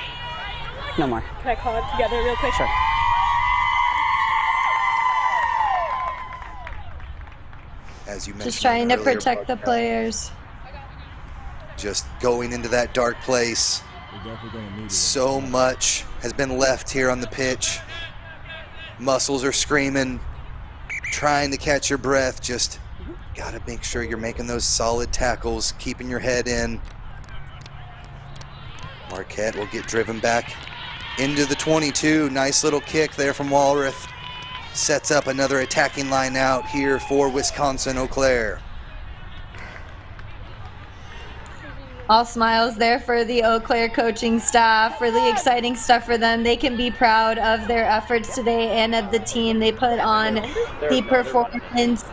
No more. Can I call it together real quick? Sure. As you mentioned, just trying to earlier, protect the players. Just going into that dark place. So much has been left here on the pitch. Muscles are screaming, trying to catch your breath. Just got to make sure you're making those solid tackles, keeping your head in. Marquette will get driven back into the 22. Nice little kick there from Walrath. Sets up another attacking line out here for Wisconsin-Eau Claire. All smiles there for the Eau Claire coaching staff. Really exciting stuff for them. They can be proud of their efforts today and of the team. They put on the performance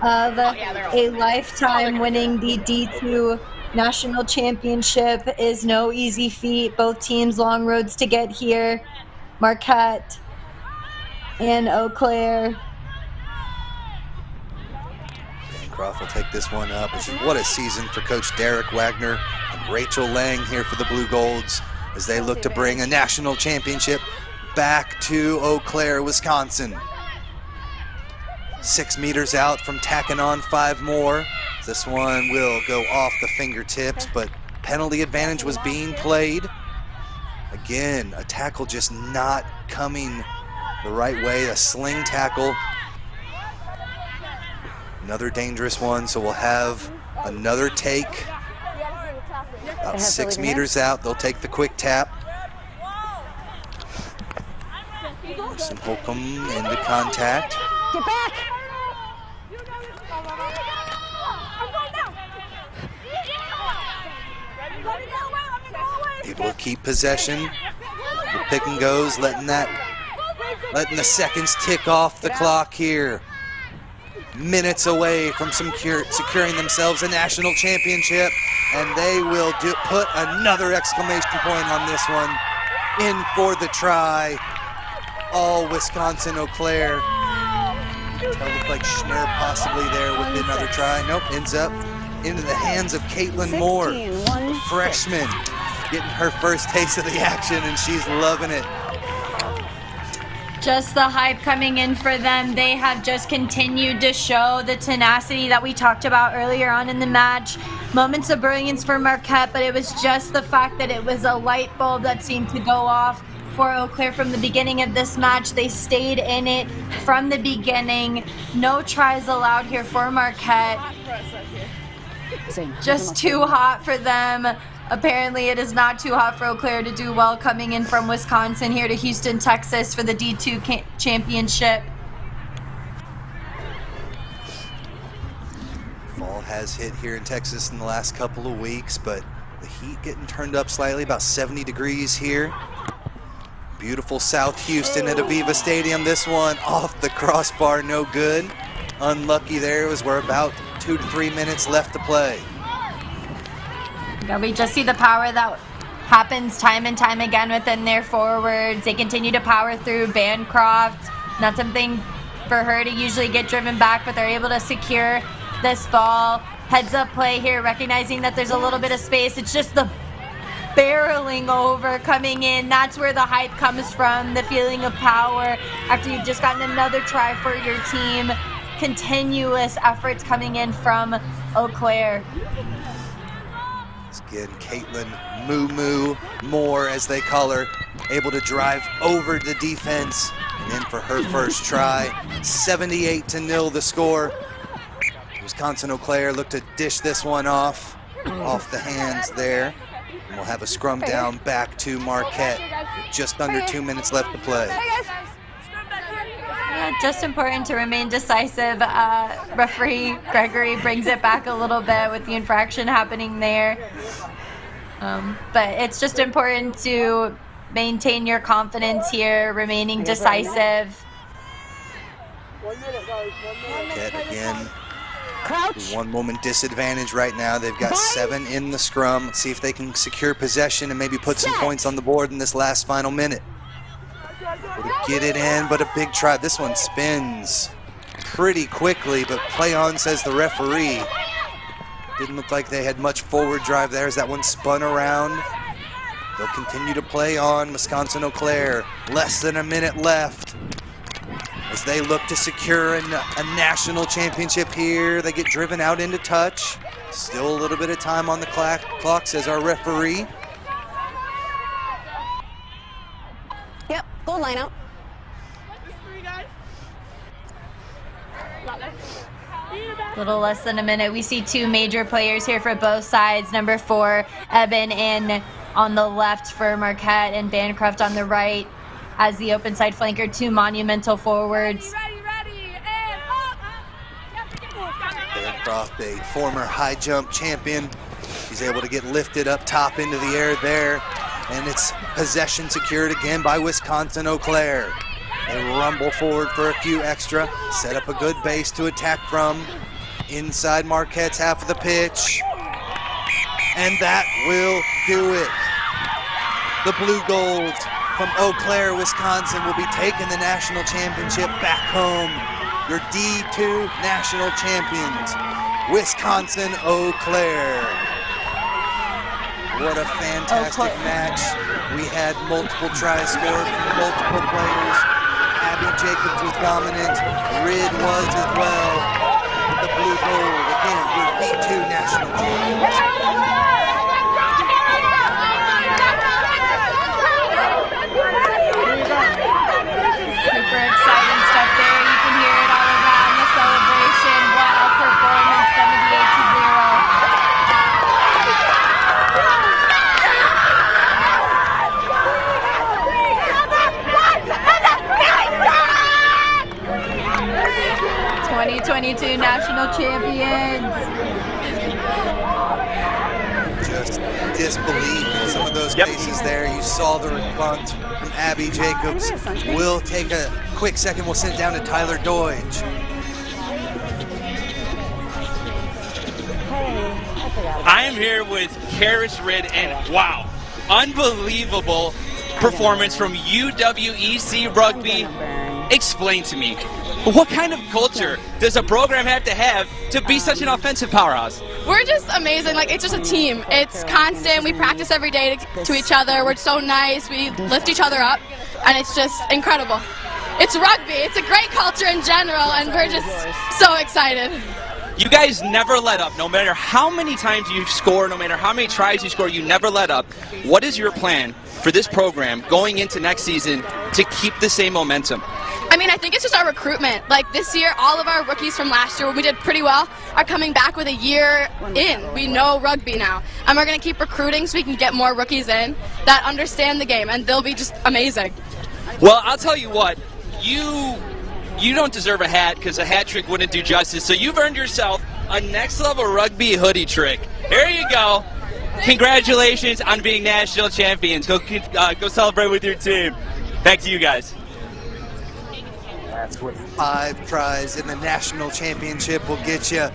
of a lifetime. Winning the D2 National Championship is no easy feat. Both teams long roads to get here. Marquette and Eau Claire. Bancroft will take this one up. What a season for Coach Derek Wagner and Rachel Lang here for the Blue Golds as they look to bring a national championship back to Eau Claire, Wisconsin. 6 meters out from tacking on 5 more. This one will go off the fingertips, but penalty advantage was being played. Again, a tackle just not coming the right way, a sling tackle. Another dangerous one, so we'll have another take. About 6 meters out, they'll take the quick tap. Wilson Holcomb into contact. Get back! Able to keep possession. The pick and goes, letting the seconds tick off the clock here. Minutes away from securing themselves a national championship, and they will put another exclamation point on this one. In for the try. All Wisconsin-Eau Claire. It looked like Schnurr possibly there with another try. Nope, ends up into the hands of Caitlin Moore, a freshman, getting her first taste of the action, and she's loving it. Just the hype coming in for them. They have just continued to show the tenacity that we talked about earlier on in the match. Moments of brilliance for Marquette, but it was just the fact that it was a light bulb that seemed to go off for Eau Claire from the beginning of this match. They stayed in it from the beginning. No tries allowed here for Marquette. Just too hot for them. Apparently it is not too hot for Eau Claire to do well, coming in from Wisconsin here to Houston, Texas for the D2 championship. Fall has hit here in Texas in the last couple of weeks, but the heat getting turned up slightly, about 70 degrees here. Beautiful South Houston at Aviva Stadium. This one off the crossbar, no good. Unlucky there as we're about 2 to 3 minutes left to play. Yeah, we just see the power that happens time and time again within their forwards. They continue to power through. Bancroft, not something for her to usually get driven back, but they're able to secure this ball. Heads up play here, recognizing that there's a little bit of space. It's just the barreling over coming in. That's where the hype comes from, the feeling of power after you've just gotten another try for your team. Continuous efforts coming in from Eau Claire. Again, Caitlin Moo Moo Moore, as they call her, able to drive over the defense and in for her first try. 78-0 the score. Wisconsin Eau Claire looked to dish this one off the hands there. And we'll have a scrum down back to Marquette. Just under 2 minutes left to play. Yeah, just important to remain decisive. Referee Gregory brings it back a little bit with the infraction happening there. But it's just important to maintain your confidence here, remaining decisive. Marquette again. 1 moment disadvantage right now. They've got 7 in the scrum. Let's see if they can secure possession and maybe put some points on the board in this last final minute. Get it in, but a big try. This one spins pretty quickly, but play on, says the referee. Didn't look like they had much forward drive there as that one spun around. They'll continue to play on. Wisconsin Eau Claire, less than a minute left as they look to secure a national championship here. They get driven out into touch. Still a little bit of time on the clock, says our referee. Yep, goal line out. Little less than a minute. We see 2 major players here for both sides. Number 4, Eben in on the left for Marquette, and Bancroft on the right as the open side flanker. 2 monumental forwards. Bancroft, a former high jump champion. He's able to get lifted up top into the air there. And it's possession secured again by Wisconsin Eau Claire. They rumble forward for a few extra, set up a good base to attack from inside Marquette's half of the pitch. And that will do it. The Blue Golds from Eau Claire, Wisconsin will be taking the national championship back home. Your D2 national champions, Wisconsin Eau Claire. What a fantastic match. We had multiple tries scored from multiple players. Abby Jacobs was dominant. Rid was as well. But the Blue Gold, again, your D2 national champions. Super exciting stuff there. You can hear it all around the celebration. What a performance, 78-0. 2022 national champions. Just disbelief in some of those faces there. You saw the response from Abby Jacobs. We'll take a quick second. We'll send it down to Tyler Deutsch. I am here with Karis Rid, and wow, unbelievable performance from UWEC Rugby. Explain to me, what kind of culture does a program have to be such an offensive powerhouse? We're just amazing. Like, it's just a team. It's constant. We practice every day to each other. We're so nice. We lift each other up, and it's just incredible. It's rugby. It's a great culture in general, and we're just so excited. You guys never let up. No matter how many times you score, no matter how many tries you score, you never let up. What is your plan for this program going into next season to keep the same momentum? I mean, I think it's just our recruitment. Like, this year, all of our rookies from last year, when we did pretty well, are coming back with a year in. We know rugby now. And we're going to keep recruiting so we can get more rookies in that understand the game, and they'll be just amazing. Well, I'll tell you what, you don't deserve a hat because a hat trick wouldn't do justice. So you've earned yourself a next level rugby hoodie trick. Here you go. Congratulations on being national champions. Go celebrate with your team. Back to you guys. That's what 5 tries in the national championship will get you.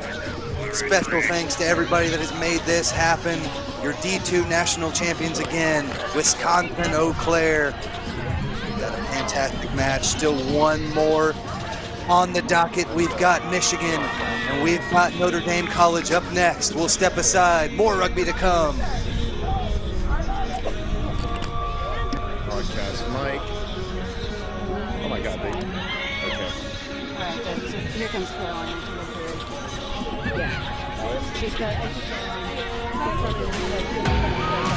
Special thanks to everybody that has made this happen. Your D2 national champions again, Wisconsin Eau Claire. Got a fantastic match. Still one more on the docket. We've got Michigan and we've got Notre Dame College up next. We'll step aside. More rugby to come. Broadcast mic. Oh my God, they. Okay. All right, so here comes Caroline. Yeah. She's got.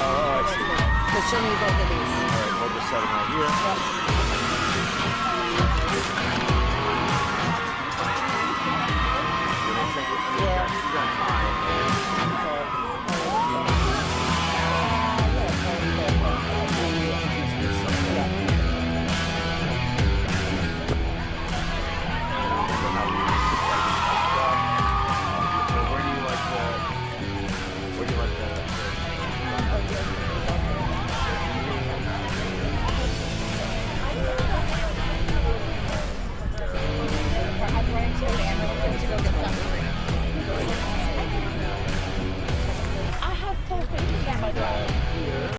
Oh, I see. Because she'll need both of these. All right, we'll just set them right here. Yep.